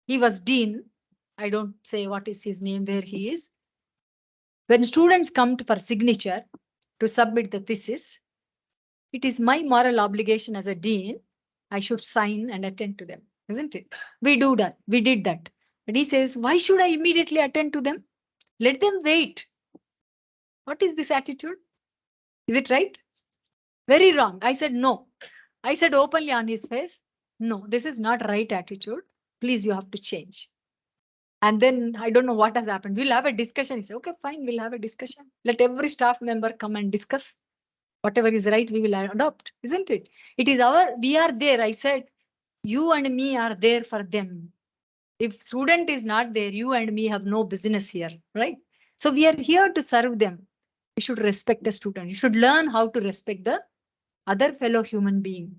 he was dean. I don't say what is his name, where he is. When students come for signature, to submit the thesis, it is my moral obligation as a dean. I should sign and attend to them, isn't it? We do that. We did that. But he says, why should I immediately attend to them? Let them wait. What is this attitude? Is it right? Very wrong. I said no. I said openly on his face, no, this is not right attitude. Please, you have to change. And then I don't know what has happened. We'll have a discussion. He said, okay, fine, we'll have a discussion. Let every staff member come and discuss. Whatever is right, we will adopt, isn't it? It is we are there. I said, you and me are there for them. If student is not there, you and me have no business here, right? So we are here to serve them. You should respect the student. You should learn how to respect the other fellow human being.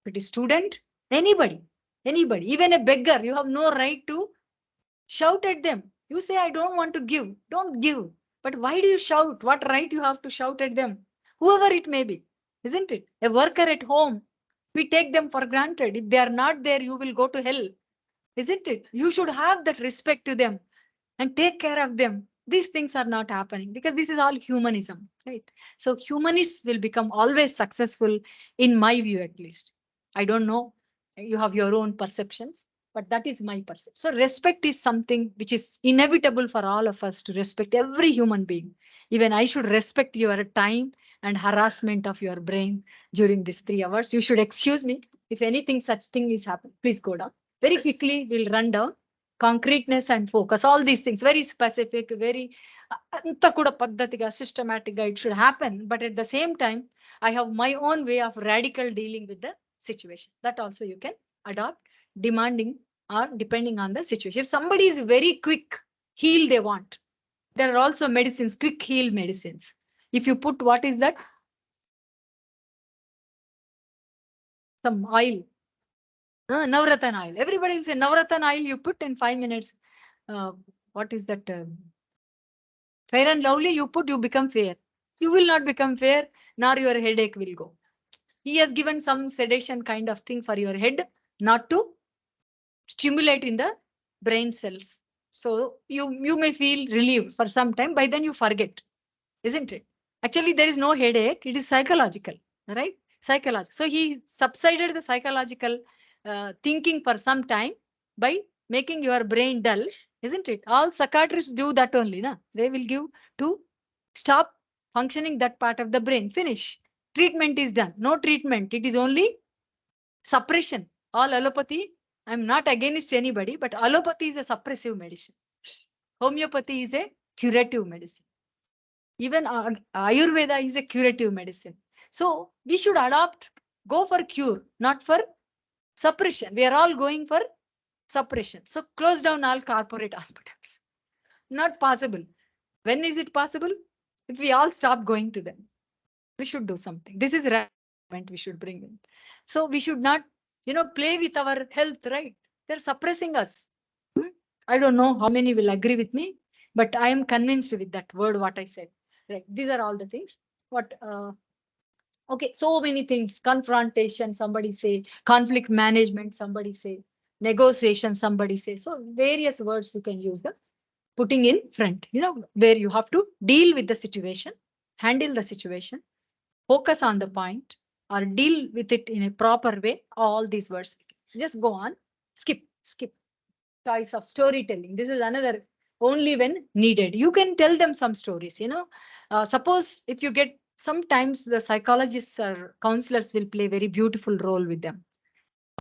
If it is student, anybody, even a beggar, you have no right to shout at them. You say, I don't want to give. Don't give. But why do you shout? What right you have to shout at them? Whoever it may be, isn't it? A worker at home, we take them for granted. If they are not there, you will go to hell, isn't it? You should have that respect to them and take care of them. These things are not happening because this is all humanism, right? So humanists will become always successful, in my view, at least. I don't know. You have your own perceptions, but that is my perception. So respect is something which is inevitable for all of us to respect every human being. Even I should respect your time and harassment of your brain during these 3 hours. You should excuse me if anything such thing is happening. Please go down. Very quickly, we'll run down concreteness and focus, all these things, very specific, very anta kuda paddhatiga, systematic, it should happen. But at the same time, I have my own way of radical dealing with the situation. That also you can adopt, demanding or depending on the situation. If somebody is very quick heal they want, there are also medicines, quick heal medicines. If you put, what is that? Some oil. Navratan oil. Everybody will say Navratan oil you put in 5 minutes. What is that? Fair and lovely, you put, you become fair. You will not become fair, nor your headache will go. He has given some sedation kind of thing for your head, not to stimulate in the brain cells. So you may feel relieved for some time, by then you forget, isn't it? Actually, there is no headache, it is psychological, right? Psychological. So he subsided the psychological thinking for some time by making your brain dull, isn't it? All psychiatrists do that only, na? They will give to stop functioning that part of the brain. Finish. Treatment is done. No treatment. It is only suppression. All allopathy. I'm not against anybody, but allopathy is a suppressive medicine. Homeopathy is a curative medicine. Even Ayurveda is a curative medicine. So we should adopt, go for cure, not for suppression. We are all going for suppression. So close down all corporate hospitals. Not possible. When is it possible? If we all stop going to them. We should do something. This is right we should bring in. So we should not, play with our health, right? They're suppressing us. I don't know how many will agree with me, but I am convinced with that word, what I said. Right. These are all the things. What okay, so many things. Confrontation, somebody say, conflict management, somebody say, negotiation, somebody say. So various words you can use them. Putting in front, where you have to deal with the situation, handle the situation, focus on the point, or deal with it in a proper way. All these words. Just go on. Skip. Choice of storytelling. This is another, only when needed. You can tell them some stories, suppose if you get, sometimes the psychologists or counselors will play very beautiful role with them.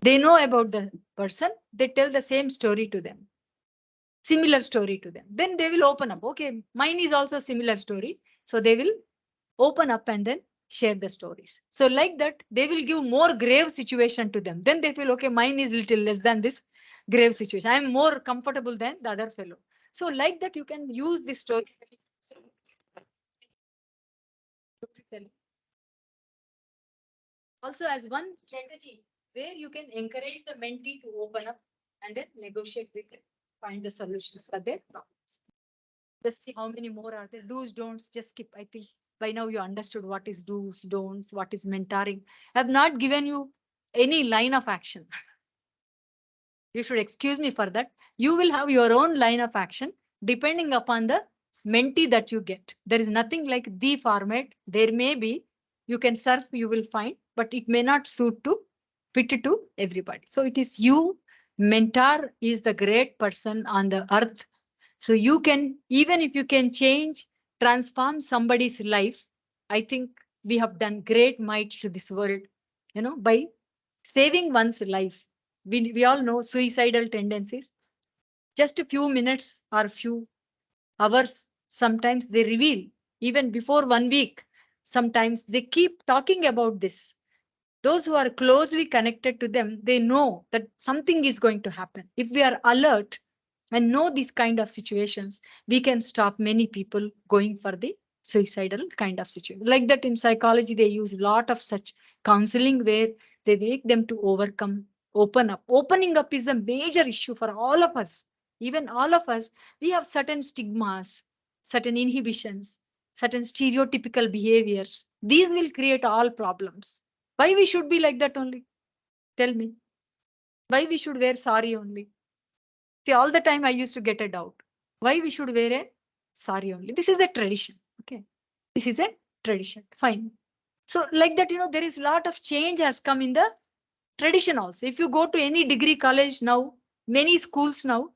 They know about the person. They tell the same story to them. Similar story to them. Then they will open up. Okay, mine is also similar story. So they will open up and then share the stories. So like that, they will give more grave situation to them. Then they feel, okay, mine is little less than this grave situation. I am more comfortable than the other fellow. So like that, you can use this story. Also as one strategy where you can encourage the mentee to open up and then negotiate with them, find the solutions for their problems. Let's see how many more are there. Do's, don'ts, just skip. I think by now you understood what is do's, don'ts, what is mentoring. I have not given you any line of action. You should excuse me for that. You will have your own line of action depending upon the mentee that you get. There is nothing like the format. There may be, you can surf, you will find, but it may not suit to fit to everybody. So it is you. Mentor is the great person on the earth. So you can, even if you can change, transform somebody's life, I think we have done great might to this world, by saving one's life. We all know suicidal tendencies. Just a few minutes or few hours, sometimes they reveal, even before 1 week, sometimes they keep talking about this. Those who are closely connected to them, they know that something is going to happen. If we are alert and know these kind of situations, we can stop many people going for the suicidal kind of situation. Like that in psychology, they use a lot of such counseling where they make them to overcome, open up. Opening up is a major issue for all of us. Even all of us, we have certain stigmas, certain inhibitions, certain stereotypical behaviors. These will create all problems. Why we should be like that only? Tell me. Why we should wear sari only? See, all the time I used to get a doubt. Why we should wear a sari only? This is a tradition. Okay. This is a tradition. Fine. So like that, there is a lot of change has come in the tradition also. If you go to any degree college now, many schools now,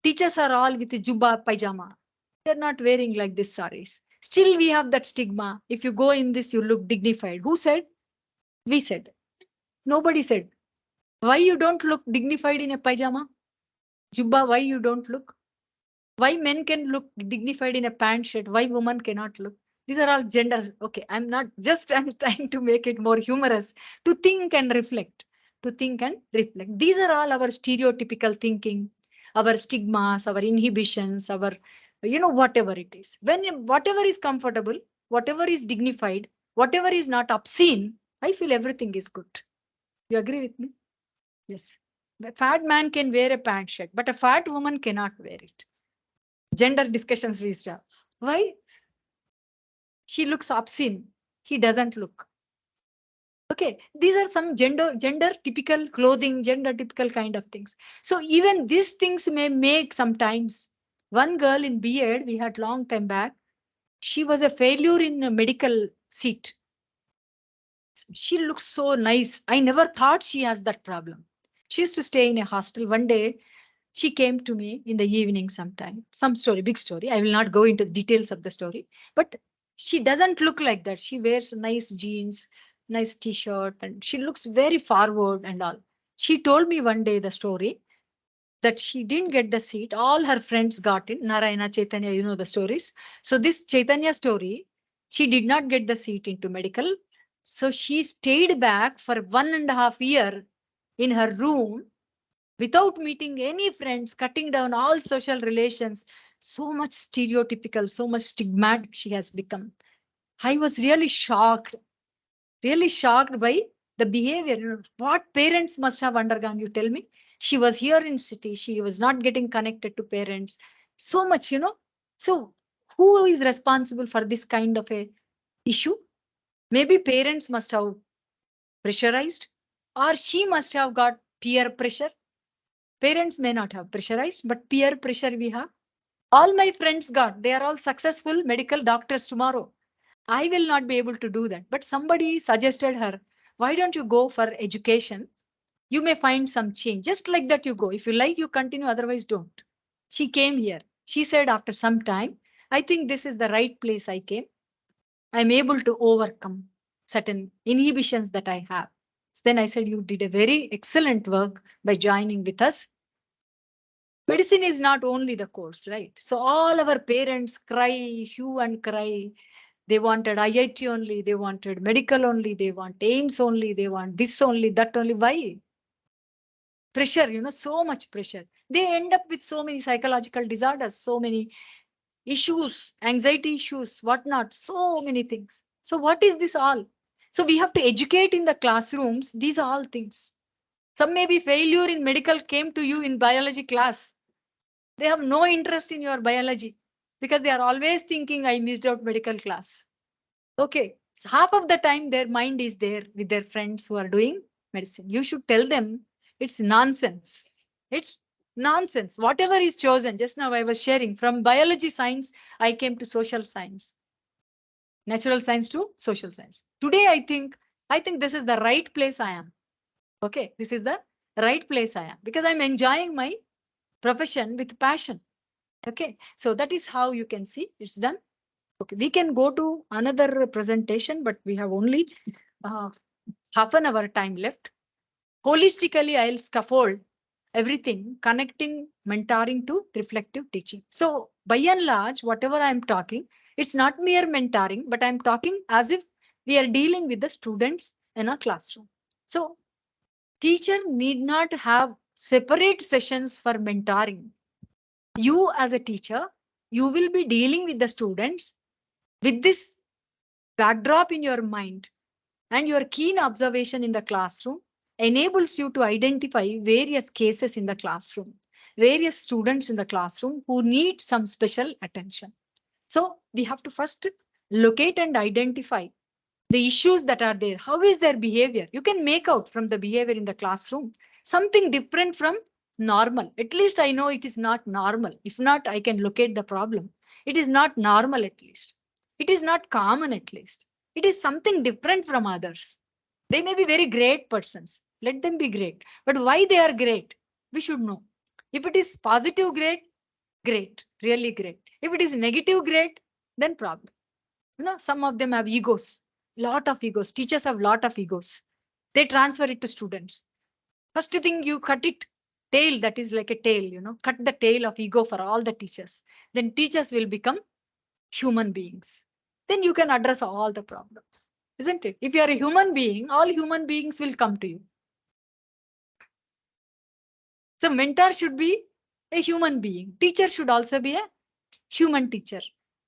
teachers are all with jubba, pajama. They're not wearing like this saris. Still, we have that stigma. If you go in this, you look dignified. Who said? We said. Nobody said. Why you don't look dignified in a pajama? Jubba, why you don't look? Why men can look dignified in a pant shirt? Why women cannot look? These are all gender. Okay, I'm trying to make it more humorous to think and reflect. To think and reflect. These are all our stereotypical thinking, our stigmas, our inhibitions, our, whatever it is. When whatever is comfortable, whatever is dignified, whatever is not obscene, I feel everything is good. You agree with me? Yes. A fat man can wear a pant shirt, but a fat woman cannot wear it. Gender discussions we start. Why? She looks obscene. He doesn't look. Okay, these are some gender typical clothing, gender typical kind of things. So even these things may make sometimes. One girl in B.Ed we had long time back. She was a failure in a medical seat. She looks so nice. I never thought she has that problem. She used to stay in a hostel. One day she came to me in the evening sometime. Some story, big story. I will not go into the details of the story, but she doesn't look like that. She wears nice jeans, nice t-shirt, and she looks very forward and all. She told me one day the story that she didn't get the seat. All her friends got in. Narayana, Chaitanya, you know the stories. So this Chaitanya story, she did not get the seat into medical. So she stayed back for 1.5 years in her room without meeting any friends, cutting down all social relations. So much stereotypical, so much stigmatic she has become. I was really shocked by the behavior. What parents must have undergone, you tell me? She was here in city, she was not getting connected to parents. So much. So who is responsible for this kind of a issue? Maybe parents must have pressurized, or she must have got peer pressure. Parents may not have pressurized, but peer pressure we have. All my friends got, they are all successful medical doctors tomorrow. I will not be able to do that. But somebody suggested her, why don't you go for education? You may find some change. Just like that, you go. If you like, you continue, otherwise, don't. She came here. She said, after some time, I think this is the right place I came. I'm able to overcome certain inhibitions that I have. So then I said, you did a very excellent work by joining with us. Medicine is not only the course, right? So all our parents cry, hue and cry. They wanted IIT only, they wanted medical only, they want aims only, they want this only, that only. Why? Pressure, so much pressure. They end up with so many psychological disorders, so many issues, anxiety issues, whatnot, so many things. So what is this all? So we have to educate in the classrooms, these are all things. Some maybe failure in medical came to you in biology class. They have no interest in your biology because they are always thinking I missed out medical class. Okay. So half of the time their mind is there with their friends who are doing medicine. You should tell them it's nonsense. It's Nonsense. Whatever is chosen. Just now I was sharing from biology science, I came to social science, natural science to social science. Today, I think this is the right place I am. Okay. This is the right place I am because I'm enjoying my profession with passion. Okay. So that is how you can see it's done. Okay. We can go to another presentation, but we have only uh, half an hour time left. Holistically, I'll scaffold everything connecting mentoring to reflective teaching. So by and large, whatever I'm talking, it's not mere mentoring, but I'm talking as if we are dealing with the students in a classroom. So teacher need not have separate sessions for mentoring. You as a teacher, you will be dealing with the students with this backdrop in your mind, and your keen observation in the classroom enables you to identify various cases in the classroom, various students in the classroom who need some special attention. So we have to first locate and identify the issues that are there. How is their behavior? You can make out from the behavior in the classroom something different from normal. At least I know it is not normal. If not, I can locate the problem. It is not normal at least. It is not common at least. It is something different from others. They may be very great persons. Let them be great. But why they are great? We should know. If it is positive great, great, really great. If it is negative great, then problem. Some of them have egos, lot of egos. Teachers have lot of egos. They transfer it to students. First thing you cut it, tail, that is like a tail, cut the tail of ego for all the teachers. Then teachers will become human beings. Then you can address all the problems, isn't it? If you are a human being, all human beings will come to you. So mentor should be a human being. Teacher should also be a human teacher.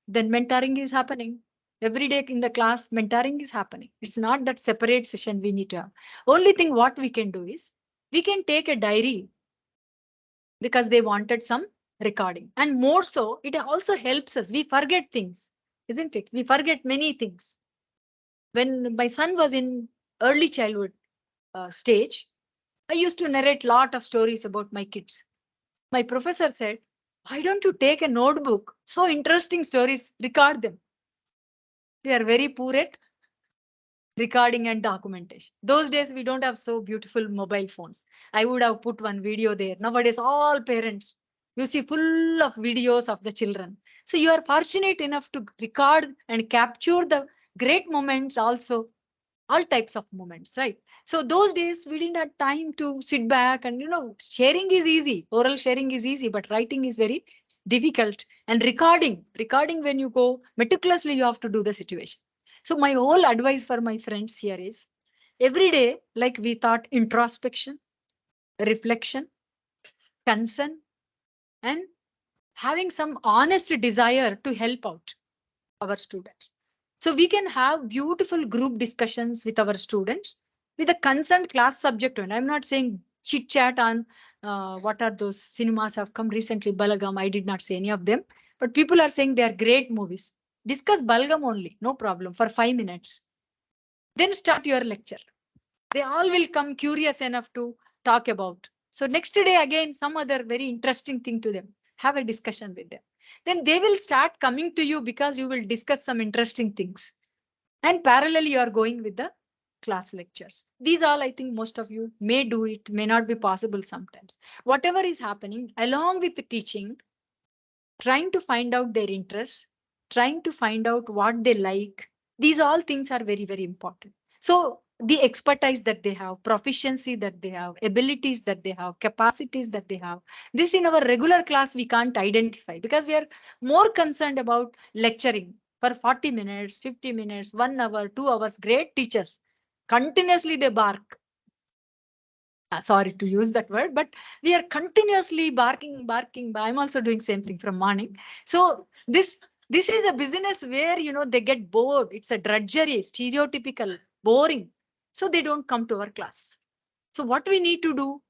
Then mentoring is happening. Every day in the class, mentoring is happening. It's not that separate session we need to have. Only thing what we can do is we can take a diary because they wanted some recording. And more so, it also helps us. We forget things, isn't it? We forget many things. When my son was in early childhood stage, I used to narrate lot of stories about my kids. My professor said, why don't you take a notebook? So interesting stories, record them. We are very poor at recording and documentation. Those days, we don't have so beautiful mobile phones. I would have put one video there. Nowadays, all parents, you see full of videos of the children. So you are fortunate enough to record and capture the great moments also, all types of moments, right? So those days we didn't have time to sit back and sharing is easy. Oral sharing is easy, but writing is very difficult. And recording when you go meticulously, you have to do the situation. So my whole advice for my friends here is every day, like we thought, introspection, reflection, concern, and having some honest desire to help out our students. So we can have beautiful group discussions with our students with a concerned class subject. And I'm not saying chit chat on what are those cinemas have come recently, Balagam. I did not say any of them, but people are saying they are great movies. Discuss Balgam only, no problem, for 5 minutes. Then start your lecture. They all will come curious enough to talk about. So next day again, some other very interesting thing to them. Have a discussion with them. Then they will start coming to you because you will discuss some interesting things. And parallelly, you are going with the class lectures. These all, I think most of you may do it, may not be possible sometimes. Whatever is happening along with the teaching, trying to find out their interests, trying to find out what they like. These all things are very, very important. So the expertise that they have, proficiency that they have, abilities that they have, capacities that they have. This in our regular class, we can't identify because we are more concerned about lecturing for 40 minutes, 50 minutes, 1 hour, 2 hours. Great teachers. Continuously they bark. Sorry to use that word, but we are continuously barking. I'm also doing same thing from morning. So this is a business where they get bored. It's a drudgery, stereotypical, boring. So they don't come to our class. So what we need to do,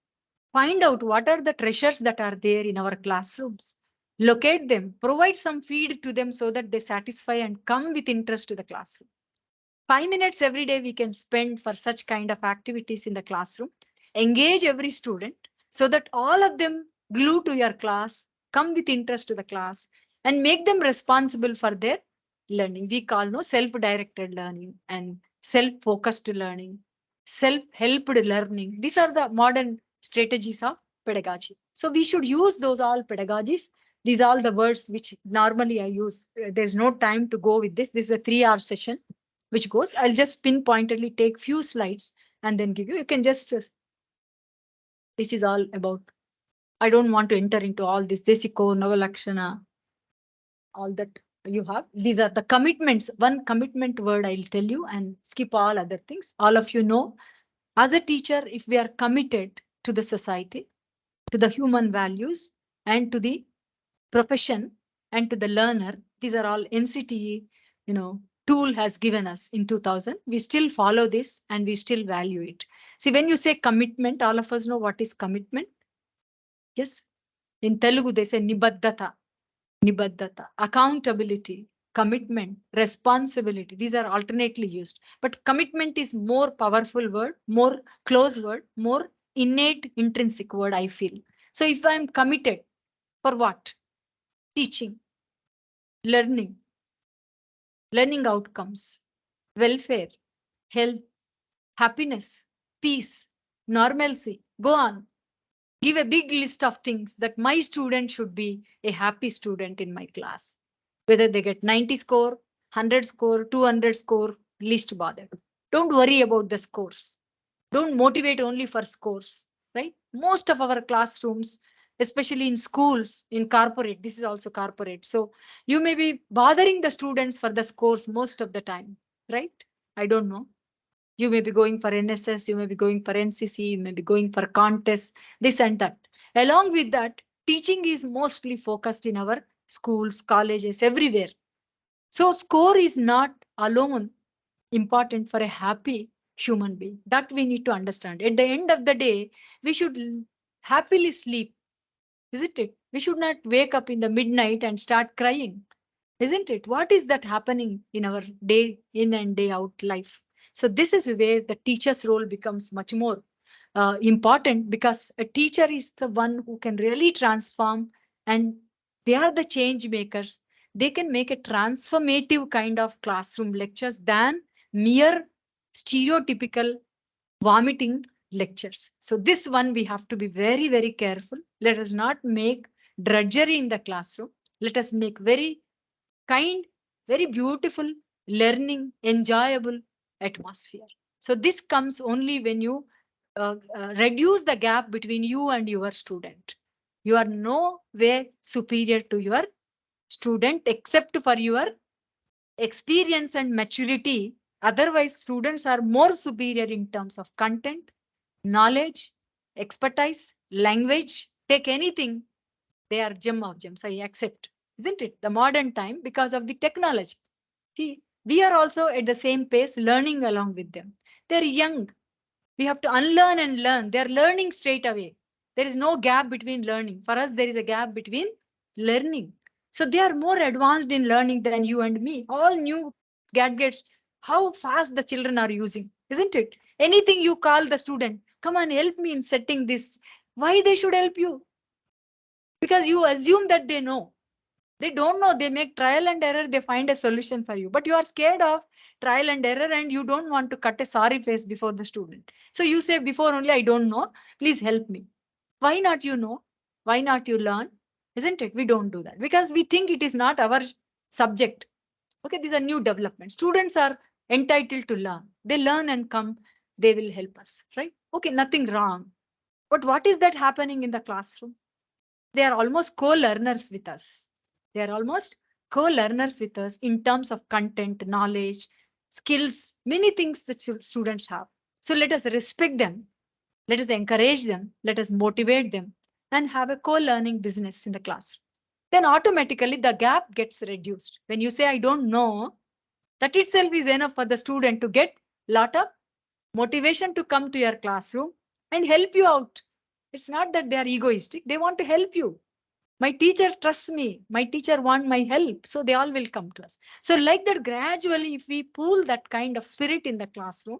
find out what are the treasures that are there in our classrooms. Locate them, provide some feed to them so that they satisfy and come with interest to the classroom. 5 minutes every day we can spend for such kind of activities in the classroom. Engage every student so that all of them glue to your class, come with interest to the class, and make them responsible for their learning. We call no self-directed learning and self-focused learning, self-helped learning. These are the modern strategies of pedagogy. So we should use those all pedagogies. These are all the words which normally I use. There's no time to go with this. This is a 3-hour session which goes. I'll just pinpointedly take few slides and then give you. You can just, this is all about, I don't want to enter into all this Desiko, Navalakshana, all that you have. These are the commitments. One commitment word I'll tell you and skip all other things. All of you know, as a teacher, if we are committed to the society, to the human values, and to the profession, and to the learner, these are all NCTE, tool has given us in 2000. We still follow this and we still value it. See, when you say commitment, all of us know what is commitment. Yes. In Telugu, they say nibaddata. Nibaddata, accountability, commitment, responsibility. These are alternately used. But commitment is more powerful word, more close word, more innate, intrinsic word, I feel. So if I'm committed for what? Teaching, learning, learning outcomes, welfare, health, happiness, peace, normalcy. Go on. Give a big list of things that my student should be a happy student in my class. Whether they get 90 score, 100 score, 200 score, least bothered. Don't worry about the scores. Don't motivate only for scores, right? Most of our classrooms, especially in schools, in corporate, this is also corporate. So you may be bothering the students for the scores most of the time, right? I don't know. You may be going for NSS, you may be going for NCC, you may be going for contests, this and that. Along with that, teaching is mostly focused in our schools, colleges, everywhere. So score is not alone important for a happy human being. That we need to understand. At the end of the day, we should happily sleep, isn't it? We should not wake up in the midnight and start crying, isn't it? What is that happening in our day in and day out life? So this is where the teacher's role becomes much more important, because a teacher is the one who can really transform, and they are the change makers. They can make a transformative kind of classroom lectures than mere stereotypical vomiting lectures. So this one we have to be very, very careful. Let us not make drudgery in the classroom. Let us make very kind, very beautiful, learning, enjoyable atmosphere. So this comes only when you reduce the gap between you and your student. You are no way superior to your student except for your experience and maturity. Otherwise, students are more superior in terms of content, knowledge, expertise, language. Take anything, they are gem of gems. I accept, isn't it? The modern time because of the technology. See, we are also at the same pace, learning along with them. They're young. We have to unlearn and learn. They're learning straight away. There is no gap between learning. For us, there is a gap between learning. So they are more advanced in learning than you and me. All new gadgets, how fast the children are using, isn't it? Anything you call the student, come on, help me in setting this. Why they should help you? Because you assume that they know. They don't know. They make trial and error. They find a solution for you. But you are scared of trial and error and you don't want to cut a sorry face before the student. So you say before only, I don't know. Please help me. Why not you know? Why not you learn? Isn't it? We don't do that because we think it is not our subject. Okay, these are new developments. Students are entitled to learn. They learn and come. They will help us, right? Okay, nothing wrong. But what is that happening in the classroom? They are almost co-learners with us. They are almost co-learners with us in terms of content, knowledge, skills, many things that students have. So let us respect them. Let us encourage them. Let us motivate them and have a co-learning business in the classroom. Then automatically the gap gets reduced. When you say, I don't know, that itself is enough for the student to get lot of motivation to come to your classroom and help you out. It's not that they are egoistic. They want to help you. My teacher trusts me. My teacher want my help. So they all will come to us. So like that, gradually, if we pool that kind of spirit in the classroom,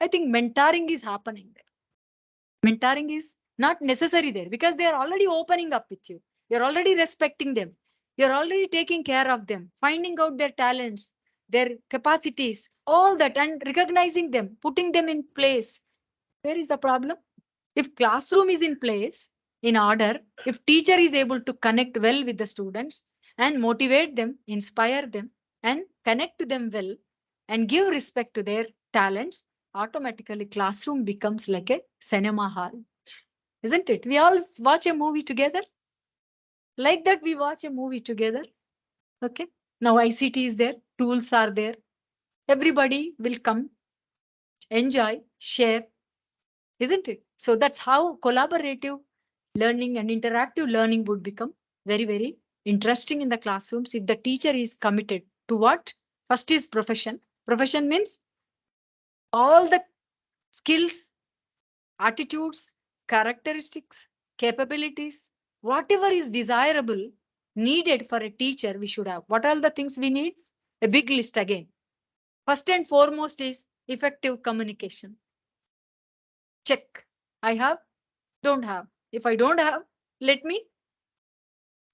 I think mentoring is happening there. Mentoring is Not necessary there because they are already opening up with you. You're already respecting them. You're already taking care of them, finding out their talents, their capacities, all that, and recognizing them, putting them in place. Where is the problem? If classroom is in place, in order, if teacher is able to connect well with the students and motivate them, inspire them, and connect to them well, and give respect to their talents, automatically classroom becomes like a cinema hall, isn't it? We all watch a movie together. Like that, we watch a movie together. Okay. Now ICT is there, tools are there. Everybody will come, enjoy, share, isn't it? So that's how collaborative learning and interactive learning would become very, very interesting in the classrooms if the teacher is committed to what? First is profession. Profession means all the skills, attitudes, characteristics, capabilities, whatever is desirable, needed for a teacher, we should have. What are the things we need? A big list again. First and foremost is effective communication. Check. I have, don't have. If I don't have, let me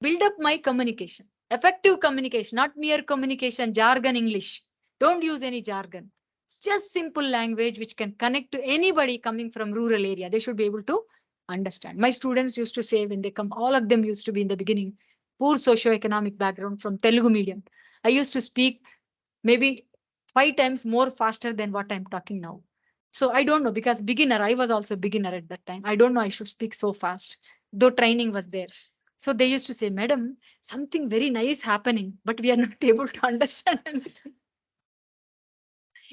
build up my communication. Effective communication, not mere communication, jargon English. Don't use any jargon. It's just simple language which can connect to anybody coming from rural area. They should be able to understand. My students used to say when they come, all of them used to be in the beginning, poor socio-economic background from Telugu medium. I used to speak maybe 5 times more faster than what I'm talking now. So I don't know because beginner, I was also beginner at that time. I don't know I should speak so fast, though training was there. So they used to say, Madam, something very nice happening, but we are not able to understand anything.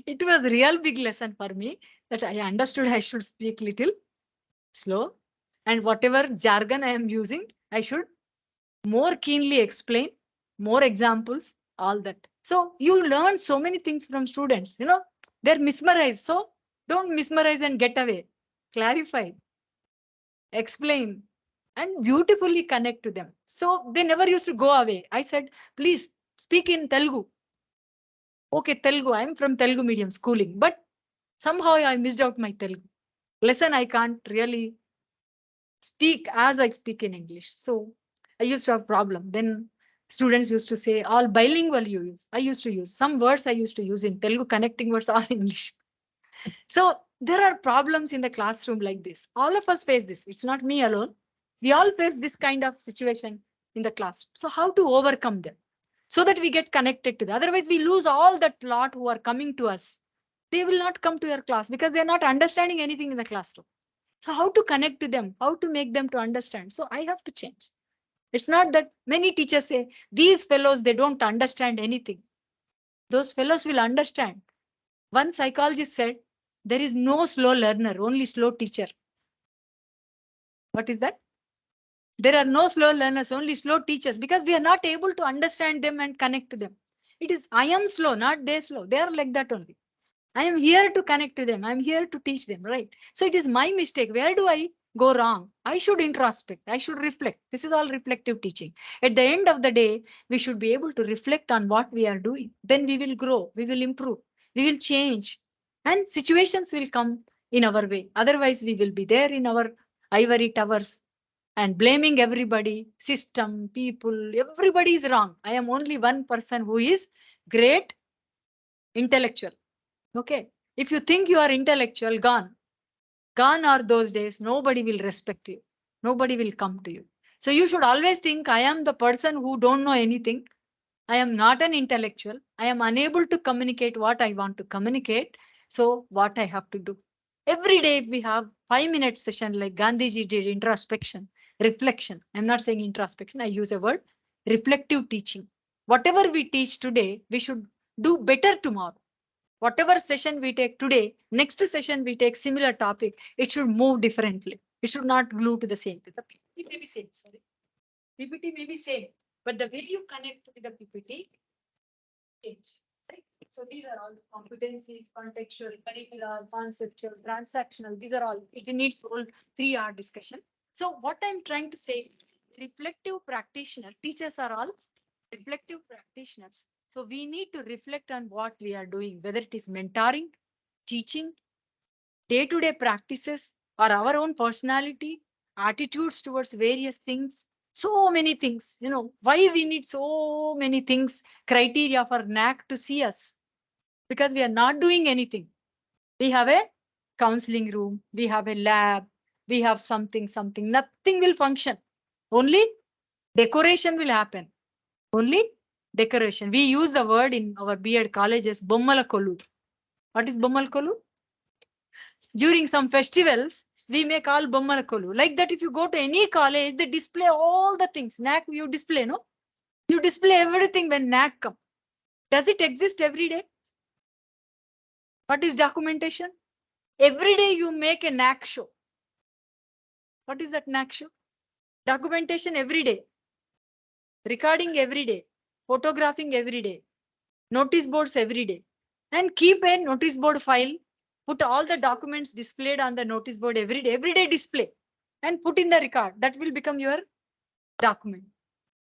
It was a real big lesson for me that I understood I should speak little slow and whatever jargon I am using, I should more keenly explain, more examples, all that. So you learn so many things from students, they're mesmerized. So don't mesmerize and get away. Clarify, explain, and beautifully connect to them. So they never used to go away. I said, please speak in Telugu. Okay, Telugu. I'm from Telugu medium schooling, but somehow I missed out my Telugu lesson. I can't really speak as I speak in English. So I used to have problem. Then students used to say, all bilingual you use. I used to use some words I used to use in Telugu, connecting words all English. So there are problems in the classroom like this. All of us face this. It's not me alone. We all face this kind of situation in the classroom. So how to overcome them? So that we get connected to them. Otherwise, we lose all that lot who are coming to us. They will not come to your class because they're not understanding anything in the classroom. So how to connect to them? How to make them to understand? So I have to change. It's not that many teachers say, these fellows, they don't understand anything. Those fellows will understand. One psychologist said, there is no slow learner, only slow teacher. What is that? There are no slow learners, only slow teachers, because we are not able to understand them and connect to them. It is, I am slow, not they slow. They are like that only. I am here to connect to them. I'm here to teach them, right? So it is my mistake. Where do I go wrong? I should introspect. I should reflect. This is all reflective teaching. At the end of the day, we should be able to reflect on what we are doing. Then we will grow. We will improve. We will change. And situations will come in our way. Otherwise, we will be there in our ivory towers and blaming everybody, system, people. Everybody is wrong. I am only one person who is great intellectual. Okay. If you think you are intellectual, gone. Gone are those days. Nobody will respect you. Nobody will come to you. So you should always think I am the person who don't know anything. I am not an intellectual. I am unable to communicate what I want to communicate. So what I have to do? Every day we have 5 minute session like Gandhiji did introspection, reflection. I'm not saying introspection. I use a word reflective teaching. Whatever we teach today, we should do better tomorrow. Whatever session we take today, next session we take similar topic, it should move differently. It should not glue to the same. The PPT may be same, sorry. PPT may be same, but the way you connect with the PPT change. Right? So these are all competencies, contextual, curricular, conceptual, transactional. These are all, it needs whole 3 hour discussion. So what I'm trying to say is reflective practitioner, teachers are all reflective practitioners. So we need to reflect on what we are doing, whether it is mentoring, teaching, day-to-day practices, or our own personality, attitudes towards various things, so many things. Why we need so many things, criteria for NAC to see us? Because we are not doing anything. We have a counseling room, we have a lab, we have something, nothing will function. Only decoration will happen. Only decoration. We use the word in our B.Ed colleges, bommalakolu. What is bommalakolu? During some festivals, we may call bommalakolu. Like that, if you go to any college, they display all the things. NAC, you display, no? You display everything when NAC come. Does it exist every day? What is documentation? Every day you make a NAC show. What is that NAC show? Documentation every day. Recording every day. Photographing every day. Notice boards every day. And keep a notice board file. Put all the documents displayed on the notice board every day display. And put in the record. That will become your document.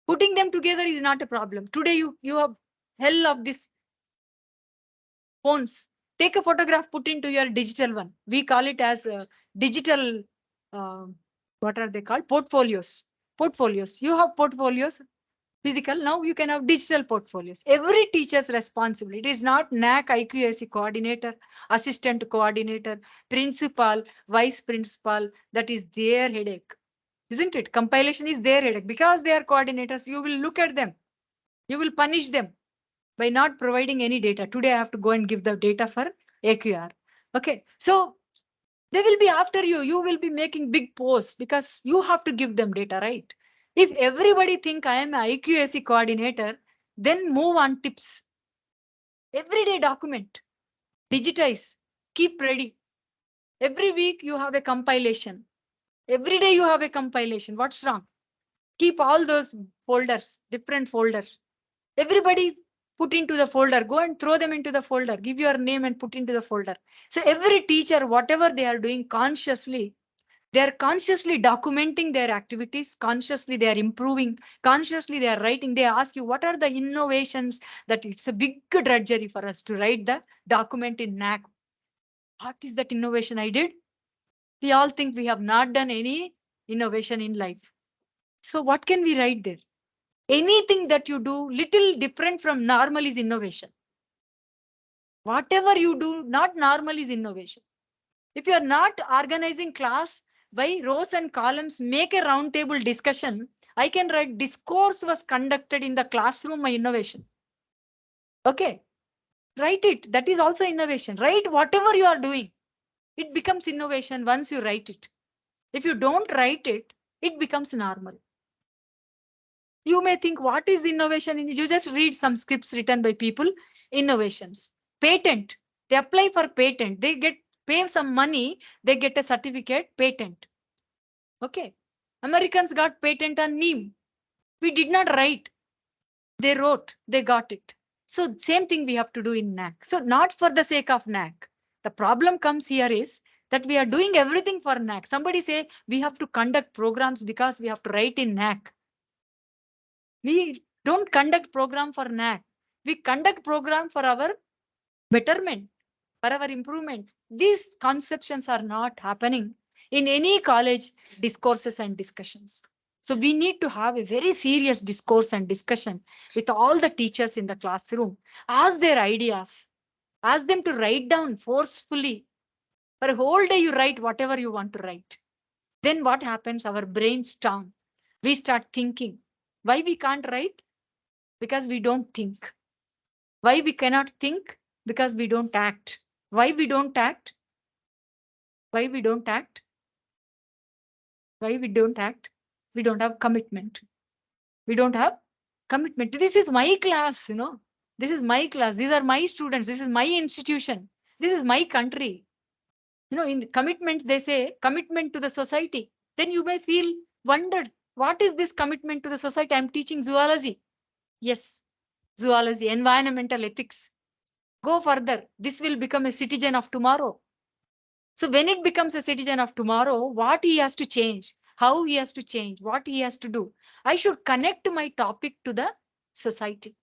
Putting them together is not a problem. Today you have hell of this phones. Take a photograph, put into your digital one. We call it as digital, uh, what are they called? Portfolios. Portfolios. You have portfolios, physical. Now you can have digital portfolios. Every teacher's responsibility. It is not NAC IQAC coordinator, assistant coordinator, principal, vice principal. That is their headache. Isn't it? Compilation is their headache. Because they are coordinators, you will look at them. You will punish them by not providing any data. Today I have to go and give the data for AQR. Okay, so they will be after you. You will be making big posts because you have to give them data, right? If everybody think I am a IQAC coordinator, then move on tips. Everyday document, digitize, keep ready. Every week you have a compilation. Every day you have a compilation. What's wrong? Keep all those folders, different folders. Everybody put into the folder. Go and throw them into the folder. Give your name and put into the folder. So every teacher, whatever they are doing consciously, they are consciously documenting their activities. Consciously, they are improving. Consciously, they are writing. They ask you, what are the innovations that it's a big drudgery for us to write the document in NAC. What is that innovation I did? We all think we have not done any innovation in life. So what can we write there? Anything that you do little different from normal is innovation. Whatever you do not normal is innovation. If you are not organizing class by rows and columns, make a round table discussion. I can write discourse was conducted in the classroom, my innovation. Okay, write it. That is also innovation. Write whatever you are doing. It becomes innovation once you write it. If you don't write it, it becomes normal. You may think, what is innovation? You just read some scripts written by people. Innovations. Patent. They apply for patent. They get pay some money. They get a certificate. Patent. Okay. Americans got patent on neem. We did not write. They wrote. They got it. So same thing we have to do in NAC. So not for the sake of NAC. The problem comes here is that we are doing everything for NAC. Somebody say we have to conduct programs because we have to write in NAC. We don't conduct program for NAC. We conduct program for our betterment, for our improvement. These conceptions are not happening in any college discourses and discussions. So we need to have a very serious discourse and discussion with all the teachers in the classroom. Ask their ideas. Ask them to write down forcefully. For a whole day you write whatever you want to write. Then what happens? Our brains storm. We start thinking. Why we can't write? Because we don't think. Why we cannot think? Because we don't act. Why we don't act? Why we don't act? Why we don't act? We don't have commitment. We don't have commitment. This is my class, This is my class. These are my students. This is my institution. This is my country. In commitment, they say commitment to the society. Then you may feel wondered. What is this commitment to the society? I'm teaching zoology. Yes, zoology, environmental ethics. Go further. This will become a citizen of tomorrow. So when it becomes a citizen of tomorrow, what he has to change, how he has to change, what he has to do. I should connect my topic to the society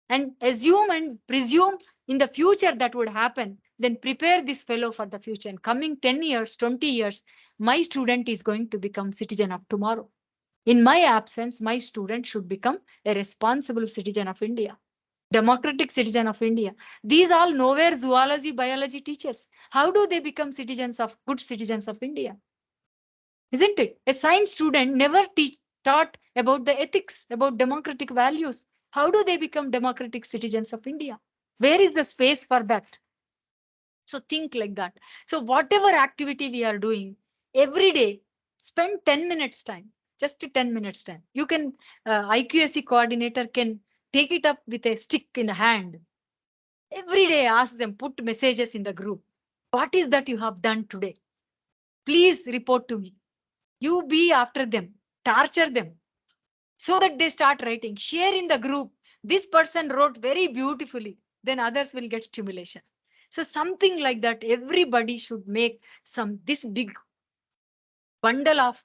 and assume and presume in the future that would happen. then prepare this fellow for the future. In coming 10 years, 20 years, my student is going to become citizen of tomorrow. In my absence, my student should become a responsible citizen of India, democratic citizen of India. These all nowhere zoology, biology teaches. How do they become citizens of good citizens of India? Isn't it? A science student never taught about the ethics, about democratic values. How do they become democratic citizens of India? Where is the space for that? So think like that. So whatever activity we are doing every day, spend 10 minutes time, just 10 minutes time. You can, IQSC coordinator can take it up with a stick in hand. Every day ask them, put messages in the group. What is that you have done today? Please report to me. You be after them, torture them so that they start writing. Share in the group. This person wrote very beautifully. Then others will get stimulation. So something like that, everybody should make this big bundle of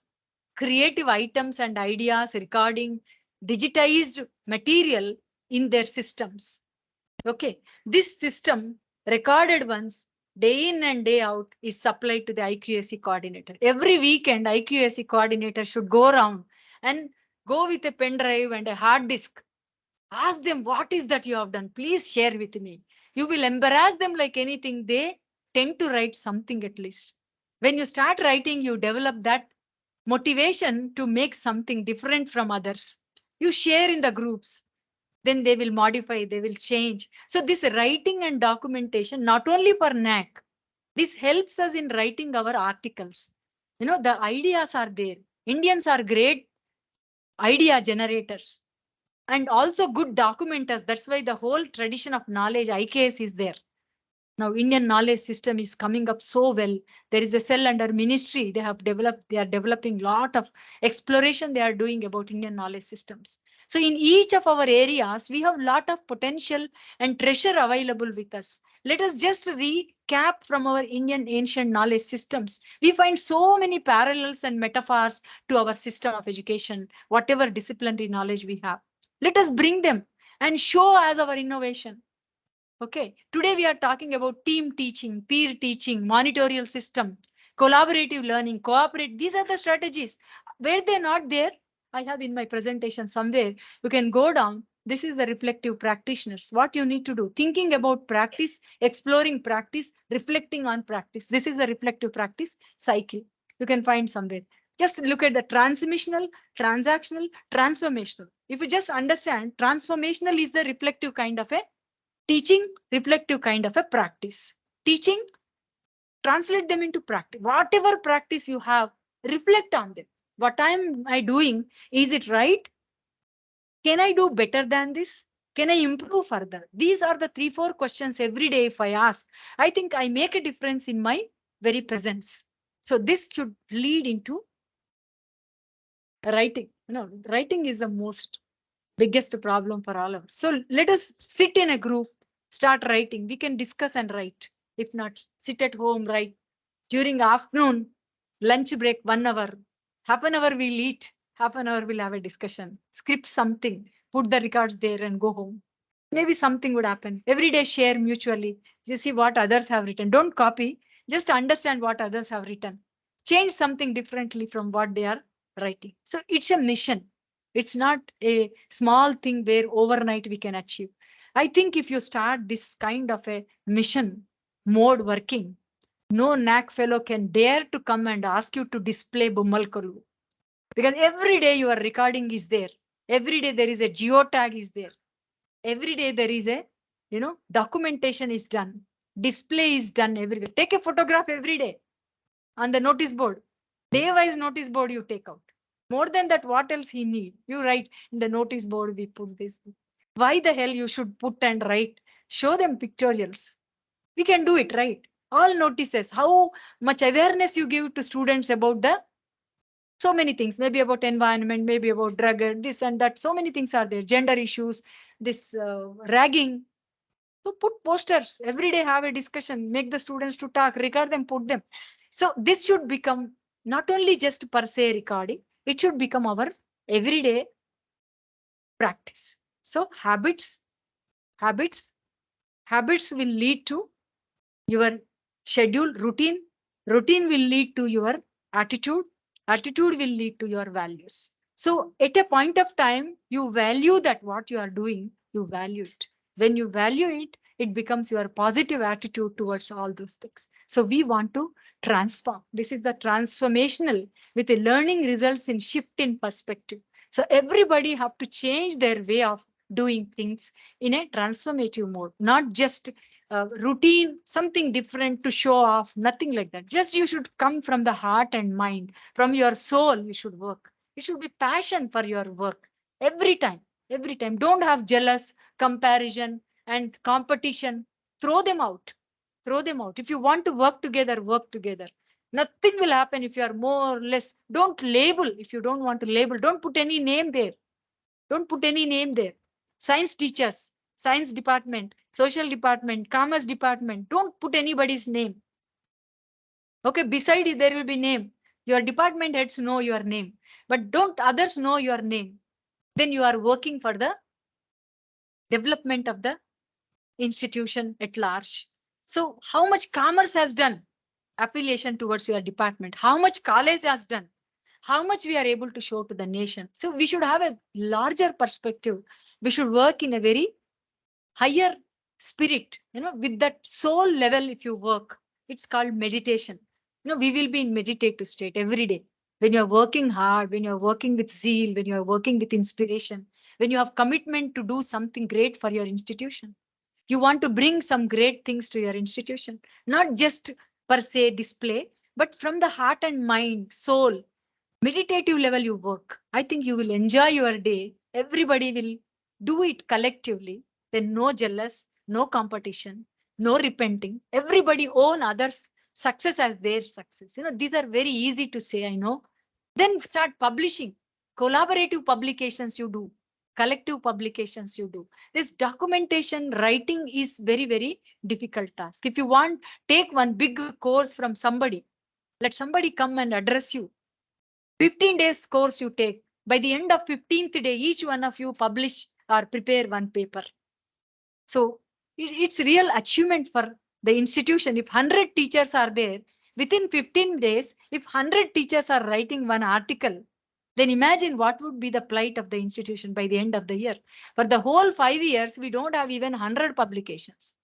creative items and ideas, recording, digitized material in their systems. Okay, this system, recorded ones, day in and day out, is supplied to the IQSC coordinator. Every weekend, IQSC coordinator should go around and go with a pen drive and a hard disk. Ask them, what is that you have done? Please share with me. You will embarrass them like anything. They tend to write something at least. When you start writing, you develop that motivation to make something different from others. You share in the groups, then they will modify, they will change. So this writing and documentation, not only for NAC, this helps us in writing our articles. The ideas are there. Indians are great idea generators and also good documenters. That's why the whole tradition of knowledge, IKS, is there. Now Indian knowledge system is coming up so well. There is a cell under ministry. They are developing lot of exploration they are doing about Indian knowledge systems. So in each of our areas, we have lot of potential and treasure available with us. Let us just recap from our Indian ancient knowledge systems. We find so many parallels and metaphors to our system of education, whatever disciplinary knowledge we have. Let us bring them and show as our innovation. Okay, today we are talking about team teaching, peer teaching, monitorial system, collaborative learning, cooperate. These are the strategies. Where they're not there, I have in my presentation somewhere. You can go down. This is the reflective practitioners. What you need to do, thinking about practice, exploring practice, reflecting on practice. This is the reflective practice cycle. You can find somewhere. Just look at the transmissional, transactional, transformational. If you just understand, transformational is the reflective kind of a teaching, reflective kind of a practice. Teaching, translate them into practice. Whatever practice you have, reflect on them. What am I doing? Is it right? Can I do better than this? Can I improve further? These are the 3, 4 questions every day. If I ask, I think I make a difference in my very presence. So this should lead into writing. Writing is the most biggest problem for all of us. So let us sit in a group, start writing. We can discuss and write. If not, sit at home, write. During afternoon, lunch break, 1 hour, half an hour we'll eat, half an hour we'll have a discussion. Script something, put the records there and go home. Maybe something would happen. Every day share mutually. You see what others have written. Don't copy, just understand what others have written. Change something differently from what they are writing. So it's a mission. It's not a small thing where overnight we can achieve. I think if you start this kind of a mission mode working, no NAC fellow can dare to come and ask you to display Bummalkalu. Because every day your recording is there. Every day there is a geotag is there. Every day there is a, documentation is done. Display is done every day. Take a photograph every day on the notice board. Day-wise notice board you take out. More than that, what else he need? You write in the notice board, we put this. Why the hell you should put and write? Show them pictorials. We can do it, right? All notices, how much awareness you give to students about so many things, maybe about environment, maybe about drug, this and that. So many things are there. Gender issues, this ragging. So put posters every day, have a discussion, make the students to talk, record them, put them. So this should become not only just per se recording, it should become our everyday practice. So habits will lead to Your schedule, routine will lead to your attitude, attitude will lead to your values. So at a point of time, you value that what you are doing, you value it. When you value it, it becomes your positive attitude towards all those things. So we want to transform. This is the transformational with the learning results in shift in perspective. So everybody have to change their way of doing things in a transformative mode, not just routine, something different to show off, nothing like that. Just you should come from the heart and mind, from your soul, you should work. It should be passion for your work every time, every time. Don't have jealous, comparison, and competition. Throw them out. Throw them out. If you want to work together, work together. Nothing will happen if you are more or less. Don't label. If you don't want to label, don't put any name there. Don't put any name there. Science teachers, science department, social department, commerce department. Don't put anybody's name. Okay, beside it, there will be name. Your department heads know your name, but don't others know your name. Then you are working for the development of the institution at large. So how much commerce has done affiliation towards your department? How much college has done? How much we are able to show to the nation? So we should have a larger perspective. We should work in a very higher spirit, with that soul level. If you work, it's called meditation. We will be in meditative state every day. When you're working hard, when you're working with zeal, when you're working with inspiration, when you have commitment to do something great for your institution, you want to bring some great things to your institution, not just per se display, but from the heart and mind, soul, meditative level you work. I think you will enjoy your day. Everybody will do it collectively. Then no jealous, no competition, no repenting. Everybody own others' success as their success. These are very easy to say, I know. Then start publishing. Collaborative publications you do. Collective publications you do. This documentation writing is very, very difficult task. If you want, take one big course from somebody. Let somebody come and address you. 15 days course you take. By the end of 15th day, each one of you publish or prepare one paper. So it's real achievement for the institution. If 100 teachers are there, within 15 days, if 100 teachers are writing one article, then imagine what would be the plight of the institution by the end of the year. For the whole 5 years, we don't have even 100 publications.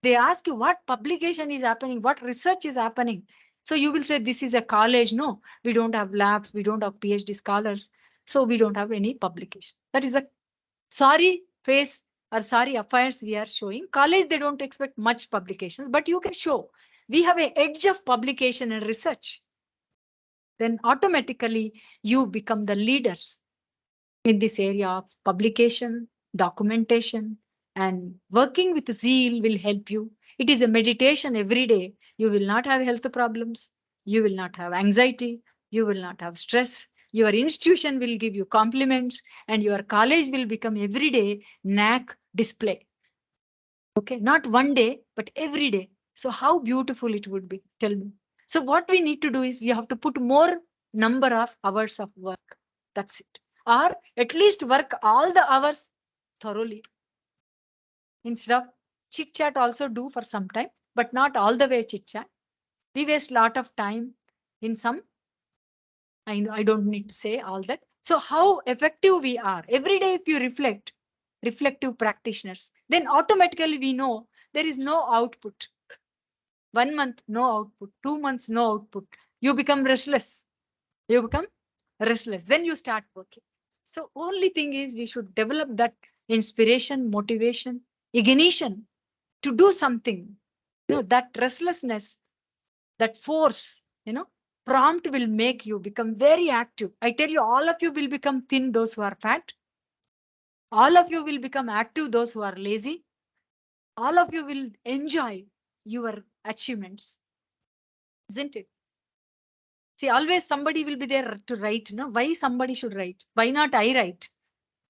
They ask you what publication is happening, what research is happening. So you will say this is a college. No, we don't have labs, we don't have PhD scholars, so we don't have any publication. That is a sorry face or sorry affairs we are showing. College, they don't expect much publications, but you can show we have an edge of publication and research. Then automatically you become the leaders in this area of publication, documentation, and working with zeal will help you. It is a meditation every day. You will not have health problems. You will not have anxiety. You will not have stress. Your institution will give you compliments, and your college will become every day knack display. Okay, not one day, but every day. So how beautiful it would be. Tell me. So what we need to do is we have to put more number of hours of work. That's it. Or at least work all the hours thoroughly. Instead of chit chat also do for some time, but not all the way chit chat. We waste lot of time in some. I don't need to say all that. So how effective we are every day, if you reflect, reflective practitioners, then automatically we know there is no output. 1 month, no output. 2 months, no output. You become restless. You become restless. Then you start working. So only thing is we should develop that inspiration, motivation, ignition to do something. That restlessness, that force, prompt will make you become very active. I tell you, all of you will become thin, those who are fat. All of you will become active, those who are lazy. All of you will enjoy your achievements, isn't it? See, always somebody will be there to write. Why somebody should write? Why not I write?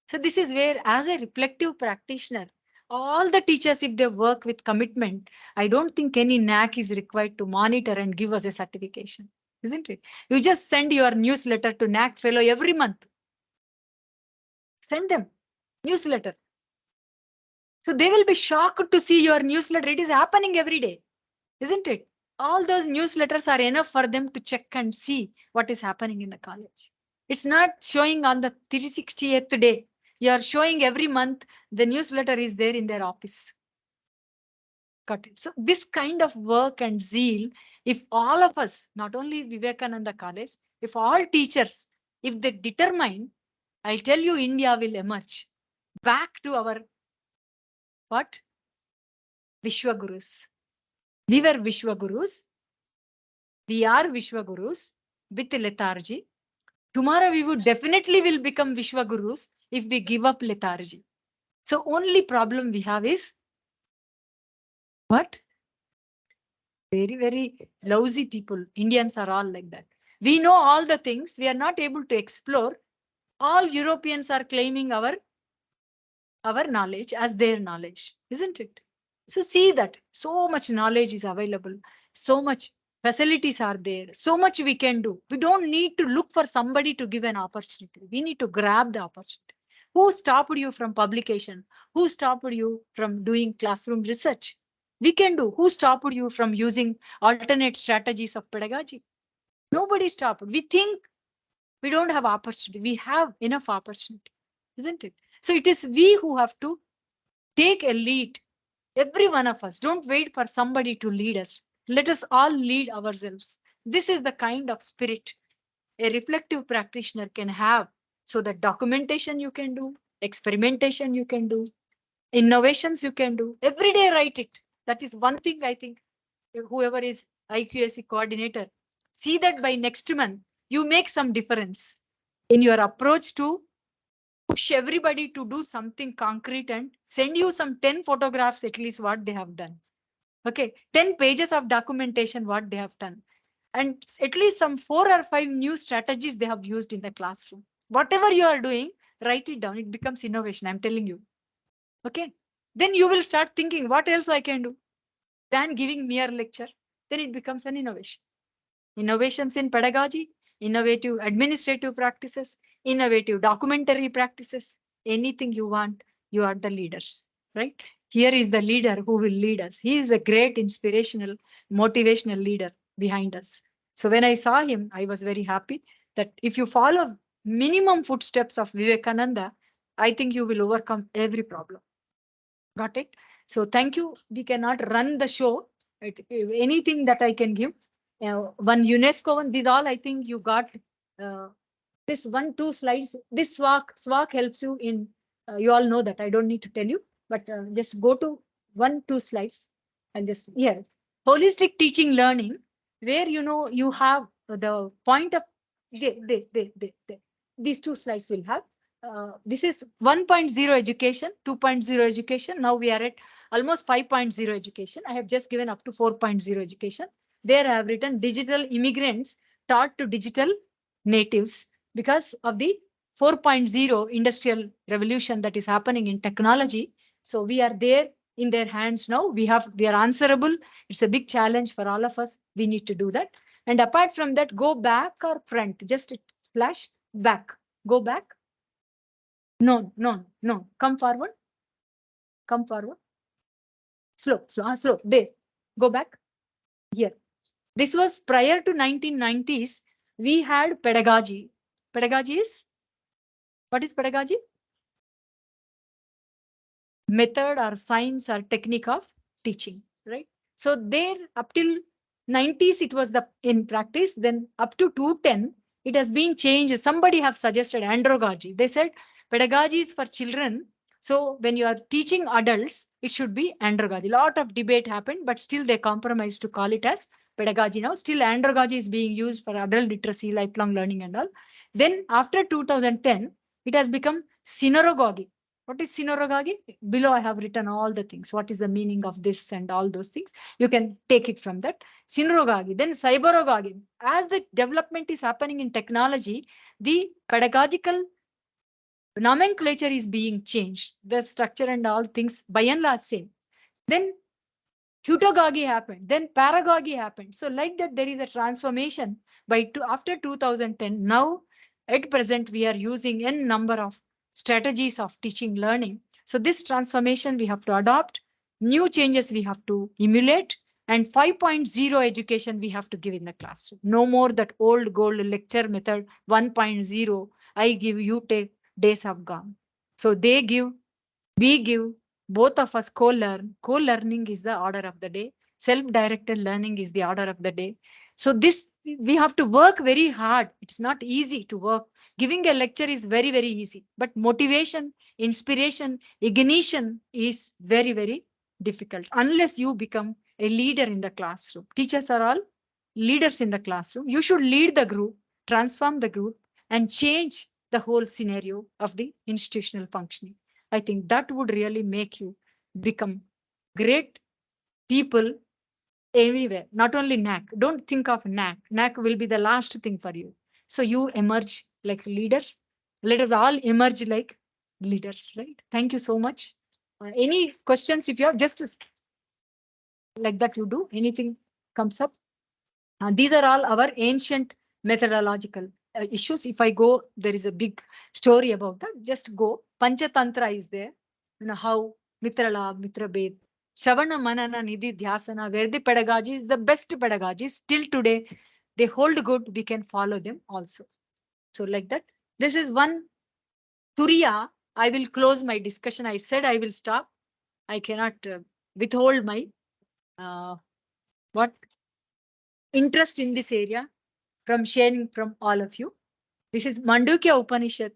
So this is where, as a reflective practitioner, all the teachers, if they work with commitment, I don't think any knack is required to monitor and give us a certification, isn't it? You just send your newsletter to knack fellow every month. Send them newsletter. So they will be shocked to see your newsletter. It is happening every day. isn't it? All those newsletters are enough for them to check and see what is happening in the college. It's not showing on the 368th day. You are showing every month the newsletter is there in their office. Got it. So this kind of work and zeal, if all of us, not only Vivekananda College, if all teachers, if they determine, I'll tell you, India will emerge back to our what? Vishwagurus. We were Vishwagurus. We are Vishwagurus with lethargy. Tomorrow we would definitely will become Vishwagurus if we give up lethargy. So only problem we have is what? Very, very lousy people. Indians are all like that. We know all the things. We are not able to explore. All Europeans are claiming our knowledge as their knowledge, isn't it? So see that so much knowledge is available. So much facilities are there. So much we can do. We don't need to look for somebody to give an opportunity. We need to grab the opportunity. Who stopped you from publication? Who stopped you from doing classroom research? We can do. Who stopped you from using alternate strategies of pedagogy? Nobody stopped. We think we don't have opportunity. We have enough opportunity, isn't it? So it is we who have to take a lead. Every one of us. Don't wait for somebody to lead us. Let us all lead ourselves. This is the kind of spirit a reflective practitioner can have. So that documentation you can do, experimentation you can do, innovations you can do. Every day write it. That is one thing I think whoever is IQAC coordinator, see that by next month you make some difference in your approach to push everybody to do something concrete and send you some 10 photographs at least what they have done. Okay, 10 pages of documentation what they have done. And at least some 4 or 5 new strategies they have used in the classroom. Whatever you are doing, write it down. It becomes innovation. I'm telling you. Okay. Then you will start thinking what else I can do than giving mere lecture. Then it becomes an innovation. Innovations in pedagogy, innovative administrative practices, innovative documentary practices, anything you want, you are the leaders, right? Here is the leader who will lead us. He is a great inspirational, motivational leader behind us. So when I saw him, I was very happy that if you follow minimum footsteps of Vivekananda, I think you will overcome every problem. Got it? So thank you. We cannot run the show. Anything that I can give. One UNESCO one, with all, I think you got uh, this 1, 2 slides. This SWAC helps you in, you all know that. I don't need to tell you, but just go to 1, 2 slides and just, yes. Holistic teaching learning, where you have the point of, these 2 slides will have this is 1.0 education, 2.0 education. Now we are at almost 5.0 education. I have just given up to 4.0 education. There I have written digital immigrants taught to digital natives because of the 4.0 industrial revolution that is happening in technology. So we are there in their hands now. We are answerable. It's a big challenge for all of us. We need to do that. And apart from that, go back or front, just flash back, go back. No, no, no. Come forward. Come forward. Slow, slow, slow. There. Go back. Here. This was prior to 1990s. We had pedagogy. Pedagogy is, what is pedagogy? Method or science or technique of teaching, right? So there up till 90s, it was the in practice. Then up to 210, it has been changed. Somebody have suggested andragogy. They said pedagogy is for children. So when you are teaching adults, it should be andragogy. Lot of debate happened, but still they compromised to call it as pedagogy now. Still andragogy is being used for adult literacy, lifelong learning and all. Then after 2010, it has become synagogy. What is synagogy? Below I have written all the things. What is the meaning of this and all those things? You can take it from that. Synagogy. Then cyberogogy. As the development is happening in technology, the pedagogical nomenclature is being changed. The structure and all things by and large same. Then heutagogy happened. Then paragogy happened. So like that, there is a transformation after 2010. Now, at present, we are using n number of strategies of teaching learning. So this transformation we have to adopt, new changes we have to emulate, And 5.0 education we have to give in the classroom. No more that old gold lecture method 1.0. I give, you take, days have gone. So they give, we give, both of us co-learn. Co-learning is the order of the day. Self-directed learning is the order of the day. So this, we have to work very hard. It's not easy to work. Giving a lecture is very, very easy. But motivation, inspiration, ignition is very, very difficult unless you become a leader in the classroom. Teachers are all leaders in the classroom. You should lead the group, transform the group, and change the whole scenario of the institutional functioning. I think that would really make you become great people everywhere, not only NAC. Don't think of NAC. NAC will be the last thing for you. So you emerge like leaders. Let us all emerge like leaders, right? Thank you so much. Any questions? If you have, just like that, you do anything comes up. These are all our ancient methodological issues. If I go, there is a big story about that. Just go. Panchatantra is there. You know how Mitrala, Mitrabhed, Shravana, Manana, Nidhi, Dhyasana, where the pedagogy is the best pedagogy. Still today, they hold good. We can follow them also. So like that. This is one Turiya. I will close my discussion. I said I will stop. I cannot withhold my what interest in this area from sharing from all of you. This is Mandukya Upanishad.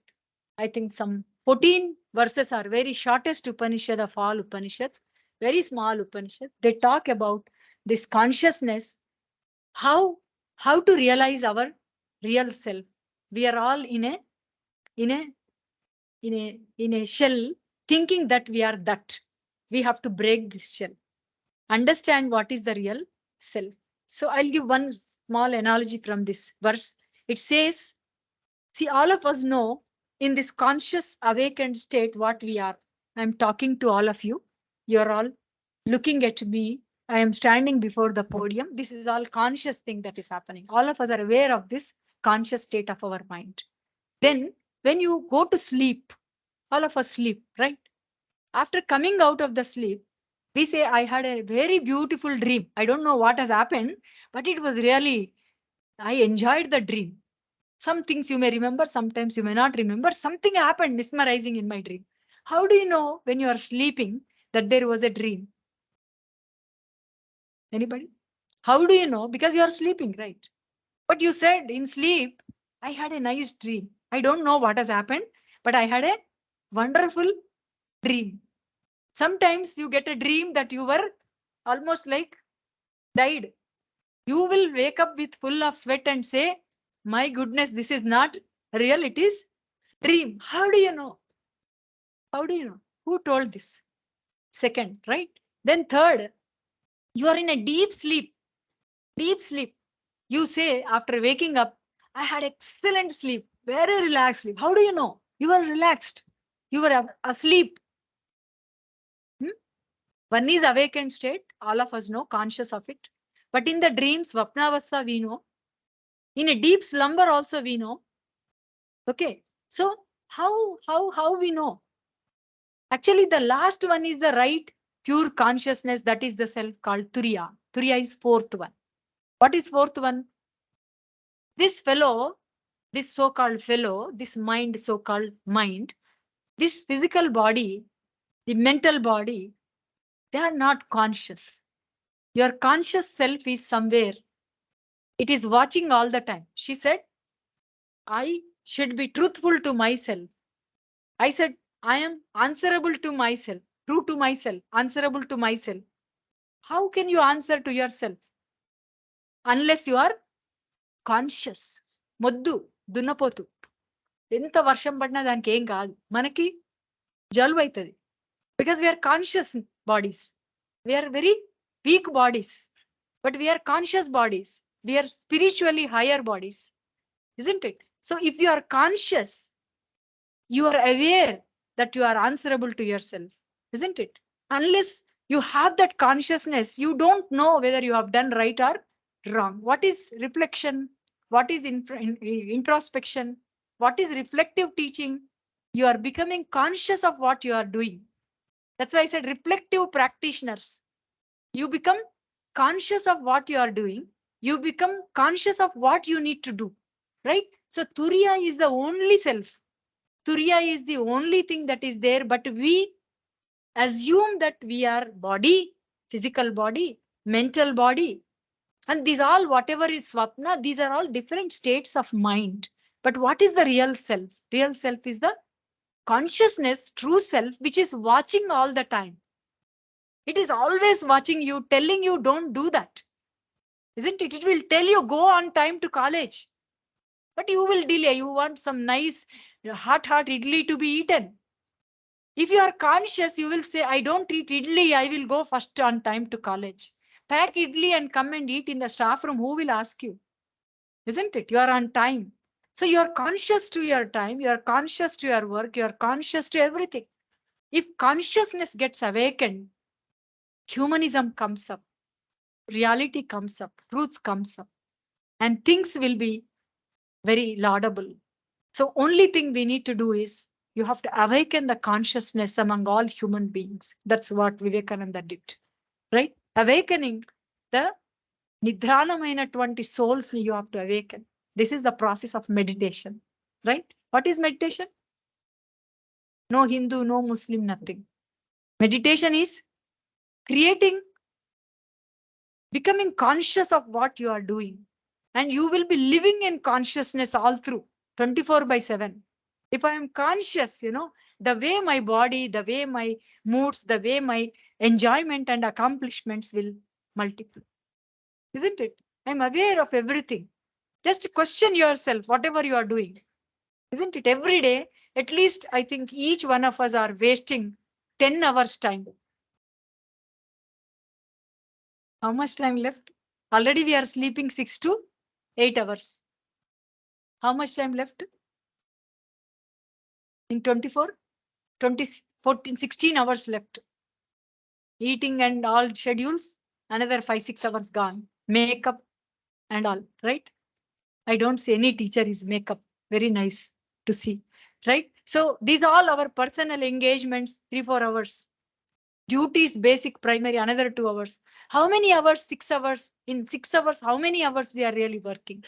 I think some 14 verses are very shortest Upanishad of all Upanishads, very small Upanishad. They talk about this consciousness, how how to realize our real self. We are all in a in a shell, thinking that we are that. We have to break this shell, understand what is the real self. So I'll give one small analogy from this verse. It says, see, all of us know in this conscious awakened state what we are. I'm talking to all of you. You're all looking at me. I am standing before the podium. This is all conscious thing that is happening. All of us are aware of this conscious state of our mind. Then when you go to sleep, all of us sleep, right? After coming out of the sleep, we say, I had a very beautiful dream. I don't know what has happened, but it was really, I enjoyed the dream. Some things you may remember, sometimes you may not remember. Something happened mesmerizing in my dream. How do you know when you are sleeping that there was a dream? Anybody? How do you know? Because you are sleeping, right? But you said in sleep, I had a nice dream. I don't know what has happened, but I had a wonderful dream. Sometimes you get a dream that you were almost like died. You will wake up with full of sweat and say, my goodness, this is not real, it is dream. How do you know? How do you know? Who told this? Second, right? Then third, you are in a deep sleep. Deep sleep. You say after waking up, I had excellent sleep, very relaxed sleep. How do you know? You were relaxed. You were asleep. Hmm? One is awakened state. All of us know, conscious of it. But in the dreams, Vapnavastha, we know. In a deep slumber also we know. Okay. So how we know? Actually, the last one is the right pure consciousness. That is the self called Turiya. Turiya is fourth one. What is fourth one? This fellow, this so-called fellow, this mind, so-called mind, this physical body, the mental body, they are not conscious. Your conscious self is somewhere. It is watching all the time. She said, I should be truthful to myself. I said, I am answerable to myself, true to myself, answerable to myself. How can you answer to yourself? Unless you are conscious. మొద్దు దున్నపోతు ఎంత వర్షం పడినా దానికి ఏం కాదు, మనకి జలుబు అవుతుంది. Because we are conscious bodies. We are very weak bodies, but we are conscious bodies. We are spiritually higher bodies, isn't it? So if you are conscious, you are aware that you are answerable to yourself, isn't it? Unless you have that consciousness, you don't know whether you have done right or wrong. What is reflection? What is introspection? What is reflective teaching? You are becoming conscious of what you are doing. That's why I said reflective practitioners. You become conscious of what you are doing, you become conscious of what you need to do, right? So Turiya is the only self. Turiya is the only thing that is there, but we assume that we are body, physical body, mental body, and these all, whatever is swapna, these are all different states of mind. But what is the real self? Real self is the consciousness, true self, which is watching all the time. It is always watching you, telling you don't do that. Isn't it? It will tell you go on time to college, but you will delay. You want some nice hot idli to be eaten. If you are conscious, you will say, I don't eat idli, I will go first on time to college. Pack idli and come and eat in the staff room. Who will ask you? Isn't it? You are on time. So you are conscious to your time, you are conscious to your work, you are conscious to everything. If consciousness gets awakened, humanism comes up, reality comes up, truth comes up, and things will be very laudable. So only thing we need to do is you have to awaken the consciousness among all human beings. That's what Vivekananda did, right? Awakening the nidranamainatvanti souls you have to awaken. This is the process of meditation, right? What is meditation? No Hindu, no Muslim, nothing. Meditation is creating, becoming conscious of what you are doing. And you will be living in consciousness all through 24 by 7. If I am conscious, the way my body, the way my moods, the way my enjoyment and accomplishments will multiply. Isn't it? I'm aware of everything. Just question yourself, whatever you are doing. Isn't it? Every day, at least I think each one of us are wasting 10 hours time. How much time left? Already we are sleeping 6 to 8 hours. How much time left? In 24, 20, 14, 16 hours left. Eating and all schedules, another 5, 6 hours gone. Makeup and all, right? I don't see any teacher is makeup. Very nice to see, right? So these are all our personal engagements, 3, 4 hours. Duties, basic, primary, another 2 hours. How many hours? 6 hours. In 6 hours, how many hours we are really working?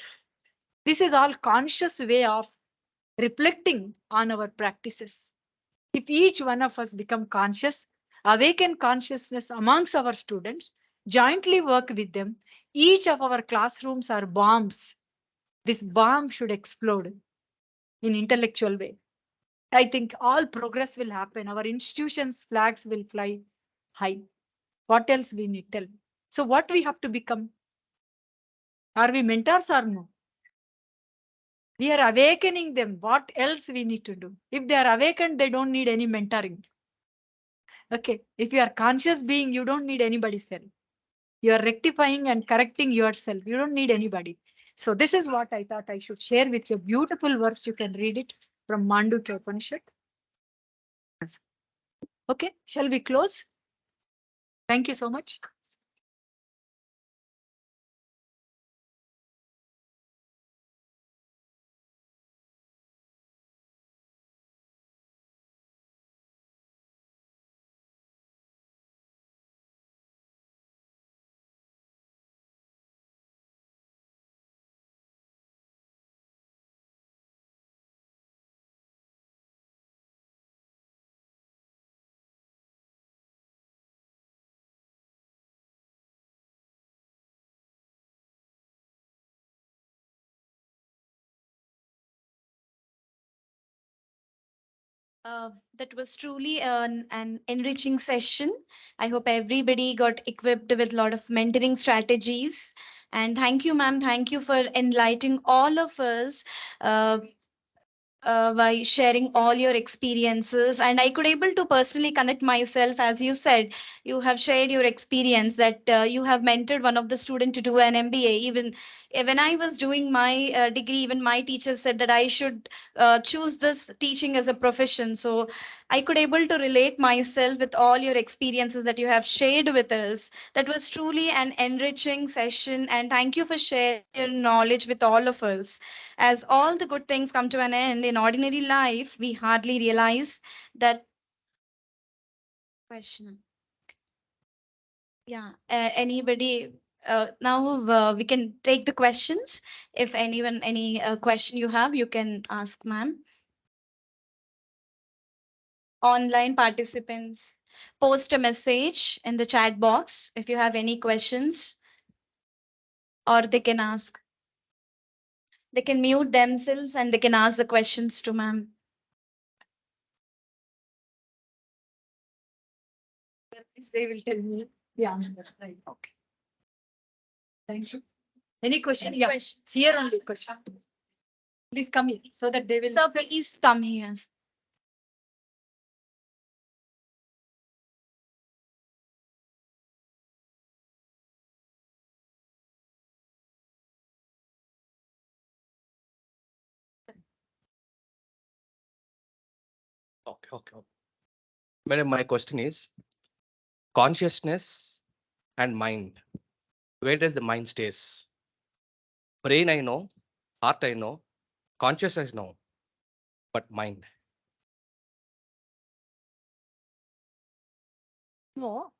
This is all conscious way of reflecting on our practices. If each one of us become conscious, awaken consciousness amongst our students, jointly work with them, each of our classrooms are bombs. This bomb should explode in intellectual way. I think all progress will happen. Our institutions' flags will fly high. What else we need? Tell me. So what we have to become? Are we mentors or no? We are awakening them. What else we need to do? If they are awakened, they don't need any mentoring. Okay. If you are conscious being, you don't need anybody's help. You are rectifying and correcting yourself. You don't need anybody. So this is what I thought I should share with you. Beautiful verse. You can read it from Mandukya Upanishad. Okay. Shall we close? Thank you so much. That was truly an enriching session. I hope everybody got equipped with a lot of mentoring strategies. And thank you, ma'am. Thank you for enlightening all of us. Uh, by sharing all your experiences, and I could able to personally connect myself. As you said, you have shared your experience that you have mentored one of the student to do an MBA. Even when I was doing my degree, even my teacher said that I should choose this teaching as a profession. So I could able to relate myself with all your experiences that you have shared with us. That was truly an enriching session, and thank you for sharing your knowledge with all of us. As all the good things come to an end in ordinary life, we hardly realize that question. Yeah, anybody, now we can take the questions. If anyone, any question you have, you can ask, ma'am. Online participants, post a message in the chat box if you have any questions, or they can ask. They can mute themselves and they can ask the questions to ma'am. They will tell me the answer. Right. Okay. Thank you. Any question? Any Yeah. questions? Here only question. Please come here so that they will. Sir, please come here. Okay, okay, okay. Madam, my question is consciousness and mind. Where does the mind stays? Brain, I know. Heart, I know. Consciousness, I know. But mind. No,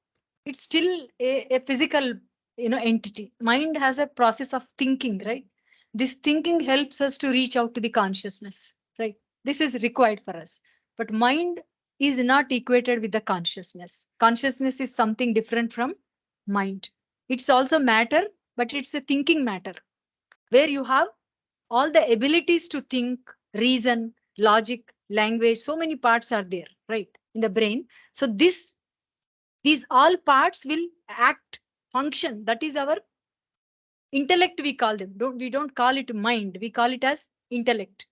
it's still a physical, entity. Mind has a process of thinking, right? This thinking helps us to reach out to the consciousness, right? This is required for us. But mind is not equated with the consciousness. Consciousness is something different from mind. It's also matter, but it's a thinking matter where you have all the abilities to think, reason, logic, language. So many parts are there, right, in the brain. So these all parts will act, function. That is our intellect, we call them. We don't call it mind, we call it as intellect.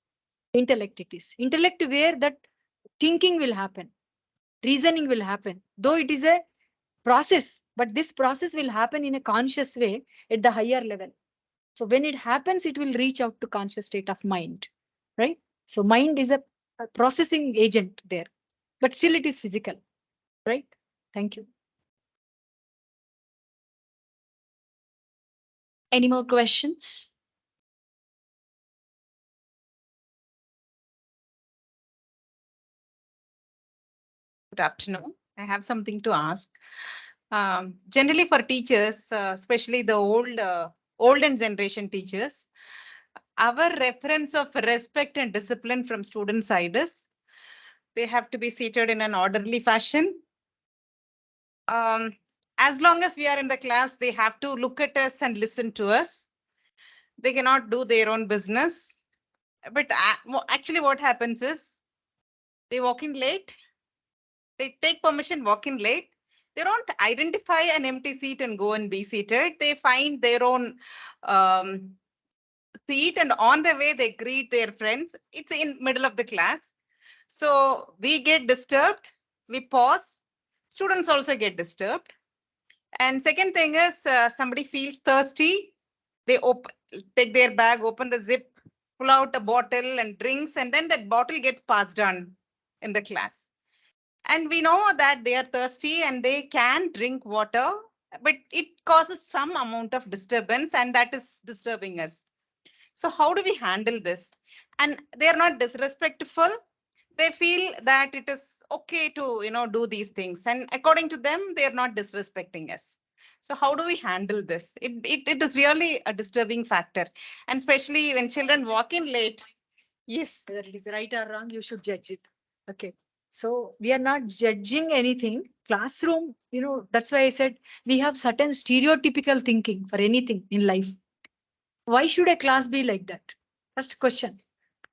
Intellect, it is intellect where that thinking will happen, reasoning will happen, though it is a process, but this process will happen in a conscious way at the higher level. So when it happens, it will reach out to conscious state of mind, right? So mind is a processing agent there, but still it is physical, right? Thank you. Any more questions? Good afternoon. I have something to ask. Generally, for teachers, especially the olden generation teachers, our reference of respect and discipline from student side is they have to be seated in an orderly fashion. As long as we are in the class, they have to look at us and listen to us. They cannot do their own business. But actually, what happens is they walk in late. They take permission, walk in late. They don't identify an empty seat and go and be seated. They find their own seat, and on the way they greet their friends. It's in middle of the class. So we get disturbed. We pause. Students also get disturbed. And second thing is somebody feels thirsty. They take their bag, open the zip, pull out a bottle and drinks, and then that bottle gets passed on in the class. And we know that they are thirsty and they can drink water, but it causes some amount of disturbance and that is disturbing us. So how do we handle this? And they are not disrespectful. They feel that it is okay to, do these things. And according to them, they are not disrespecting us. So how do we handle this? It is really a disturbing factor. And especially when children walk in late. Yes. Whether it is right or wrong, you should judge it. Okay. So we are not judging anything. Classroom, that's why I said we have certain stereotypical thinking for anything in life. Why should a class be like that? First question.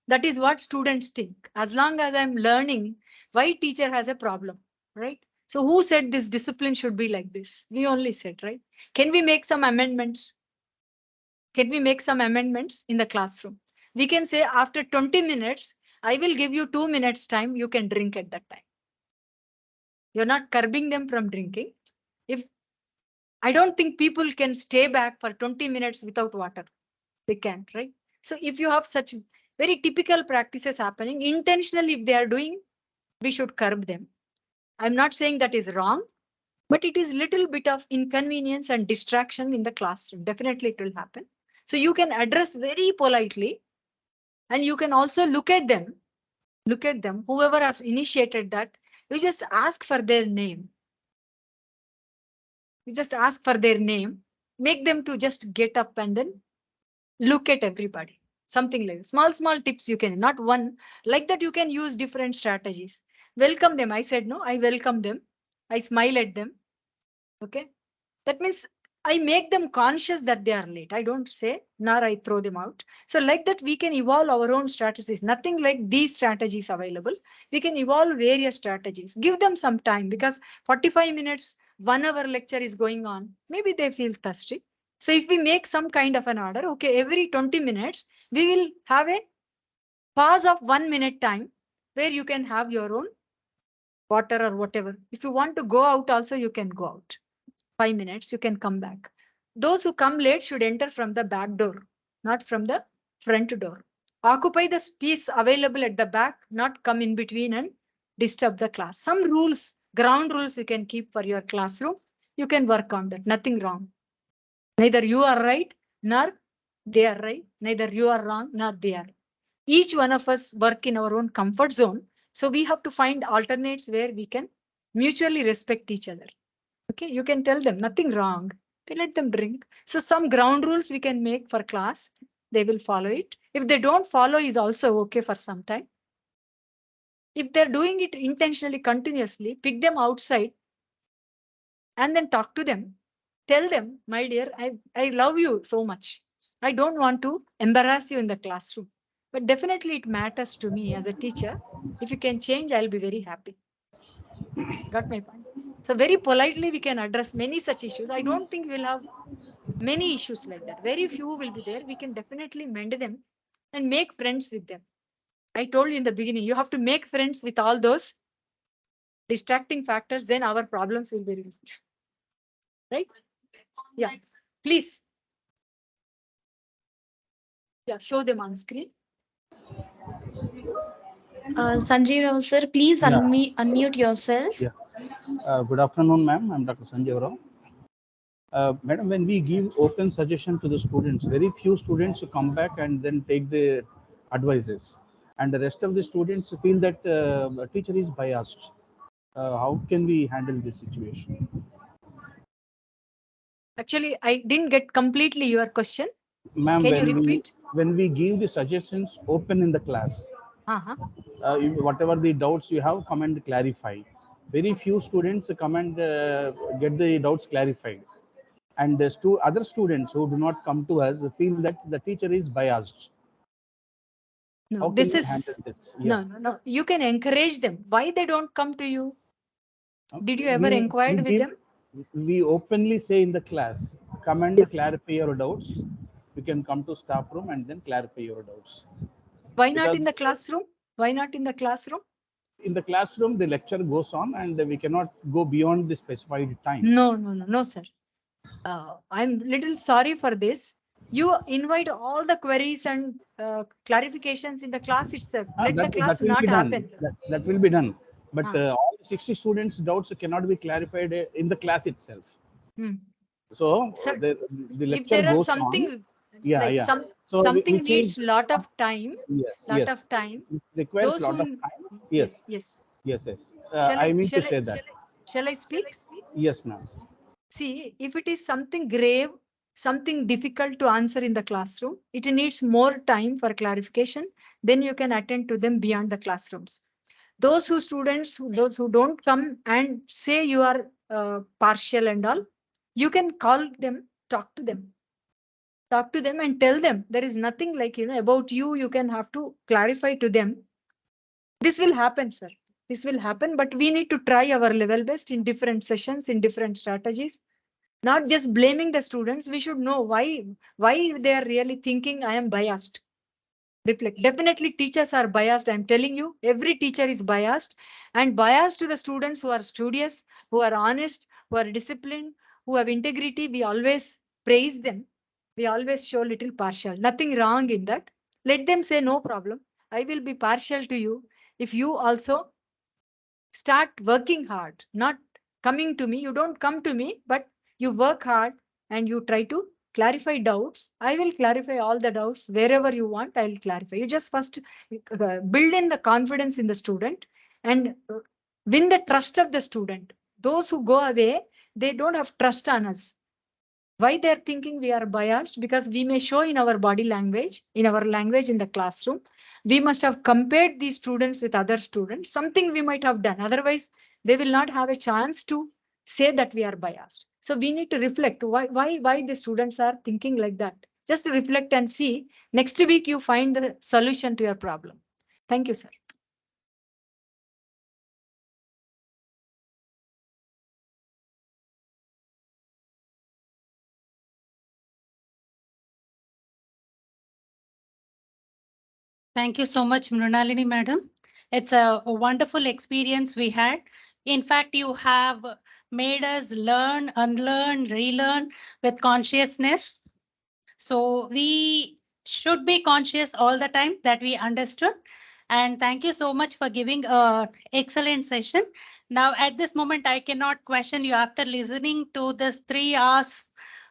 That is what students think. As long as I'm learning, why teacher has a problem, right? So who said this discipline should be like this? We only said, right? Can we make some amendments? Can we make some amendments in the classroom? We can say after 20 minutes, I will give you 2 minutes time. You can drink at that time. You're not curbing them from drinking. If I don't think people can stay back for 20 minutes without water. They can't, right? So if you have such very typical practices happening intentionally, if they are doing, we should curb them. I'm not saying that is wrong, but it is little bit of inconvenience and distraction in the classroom. Definitely it will happen. So you can address very politely, and you can also look at them, whoever has initiated that, you just ask for their name. You just ask for their name, make them to just get up and then look at everybody. Something like small tips you can, not one like that. You can use different strategies. Welcome them. I said no, I welcome them. I smile at them. Okay. That means I make them conscious that they are late. I don't say, nor I throw them out. So like that, we can evolve our own strategies. Nothing like these strategies available. We can evolve various strategies. Give them some time because 45 minutes, 1 hour lecture is going on. Maybe they feel thirsty. So if we make some kind of an order, okay, every 20 minutes, we will have a pause of 1 minute time where you can have your own water or whatever. If you want to go out also, you can go out. 5 minutes, you can come back. Those who come late should enter from the back door, not from the front door. Occupy the space available at the back, not come in between and disturb the class. Some rules, ground rules you can keep for your classroom. You can work on that. Nothing wrong. Neither you are right, nor they are right. Neither you are wrong, nor they are. Each one of us work in our own comfort zone. So we have to find alternates where we can mutually respect each other. Okay, you can tell them nothing wrong. They let them drink. So some ground rules we can make for class. They will follow it. If they don't follow, is also okay for some time. If they're doing it intentionally, continuously, pick them outside and then talk to them. Tell them, my dear, I love you so much. I don't want to embarrass you in the classroom. But definitely it matters to me as a teacher. If you can change, I'll be very happy. Got my point? So very politely we can address many such issues. I don't think we'll have many issues like that. Very few will be there. We can definitely mend them and make friends with them. I told you in the beginning, you have to make friends with all those distracting factors, then our problems will be reduced. Right? Yeah. Please. Yeah, show them on screen. Sanjay Rao sir, please Yeah. unmute yourself. Yeah. Good afternoon, ma'am. I'm Dr. Sanjay Rao. Madam, when we give open suggestion to the students, very few students come back and then take the advices, and the rest of the students feel that the teacher is biased. How can we handle this situation? Actually, I didn't get completely your question. Ma'am, Can you repeat? when we give the suggestions open in the class, Uh-huh. whatever the doubts you have, come and clarify. Very few students come and get the doubts clarified, and the other students who do not come to us feel that the teacher is biased. No, How can this we is handle this? no. You can encourage them. Why they don't come to you? Did you ever we inquired with give, them? we openly say in the class, come and Yeah. clarify your doubts. You can come to staff room and then clarify your doubts. Why not Because in the classroom? Why not in the classroom? in the classroom, the lecture goes on and we cannot go beyond the specified time. No, sir. I'm little sorry for this. You invite all the queries and clarifications in the class itself. Let the class That will not be done. happen. That will be done. But Ah. all 60 students' doubts cannot be clarified in the class itself. Hmm. So Sir, the if lecture there are goes on. something Yeah, like yeah. So we something needs change. lot of time, Yes, lot of yes. time. It requires Those lot of who time. yes, Yes, yes. yes, yes. Shall I I mean to shall I say that. shall I speak? Yes, ma'am. See, if it is something grave, something difficult to answer in the classroom, it needs more time for clarification. Then you can attend to them beyond the classrooms. Those who don't come and say you are partial and all, you can call them, talk to them and tell them there is nothing like, about you. You can have to clarify to them. This will happen, sir. This will happen, but we need to try our level best in different sessions, in different strategies. Not just blaming the students. We should know why they are really thinking I am biased. Reflect. Definitely teachers are biased. I'm telling you, every teacher is biased, and biased to the students who are studious, who are honest, who are disciplined, who have integrity. We always praise them. We always show little partial. Nothing wrong in that. Let them say no problem. I will be partial to you if you also start working hard, not coming to me. You don't come to me, but you work hard and you try to clarify doubts. I will clarify all the doubts wherever you want. I will clarify. You just first build in the confidence in the student and win the trust of the student. Those who go away, they don't have trust on us. Why they're thinking we are biased? Because we may show in our body language, in our language in the classroom, we must have compared these students with other students, something we might have done. Otherwise, they will not have a chance to say that we are biased. So we need to reflect why the students are thinking like that. Just reflect and see. Next week, you find the solution to your problem. Thank you, sir. Thank you so much, Mrunalini madam. It's a wonderful experience we had. In fact, you have made us learn, unlearn, relearn with consciousness. So we should be conscious all the time that we understood. And thank you so much for giving an excellent session. Now, at this moment, I cannot question you after listening to this 3 hours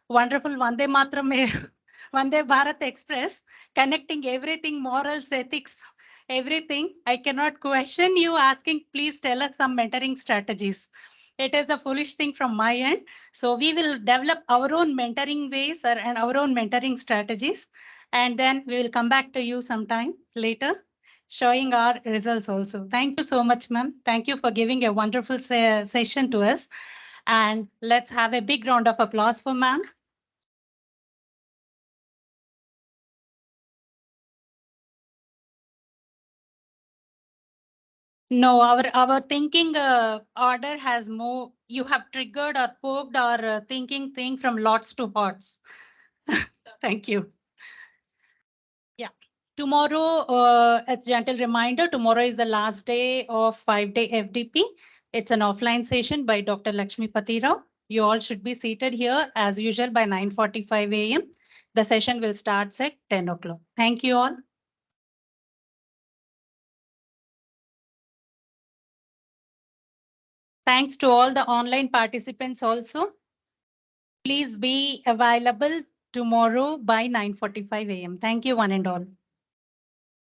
wonderful Vande Mataram Vande Bharat Express, connecting everything, morals, ethics, everything. I cannot question you asking, please tell us some mentoring strategies. It is a foolish thing from my end. So we will develop our own mentoring ways and our own mentoring strategies. And then we will come back to you sometime later, showing our results also. Thank you so much, ma'am. Thank you for giving a wonderful session to us. And let's have a big round of applause for ma'am. No, our thinking order has more. You have triggered or poked our thinking thing from lots to hearts. Thank you. Yeah. Tomorrow, a gentle reminder, tomorrow is the last day of 5-day FDP. It's an offline session by Dr. Lakshmi Patirao. You all should be seated here as usual by 9:45 a.m. The session will start at 10 o'clock. Thank you all. Thanks to all the online participants also. Please be available tomorrow by 9:45 a.m. Thank you, one and all.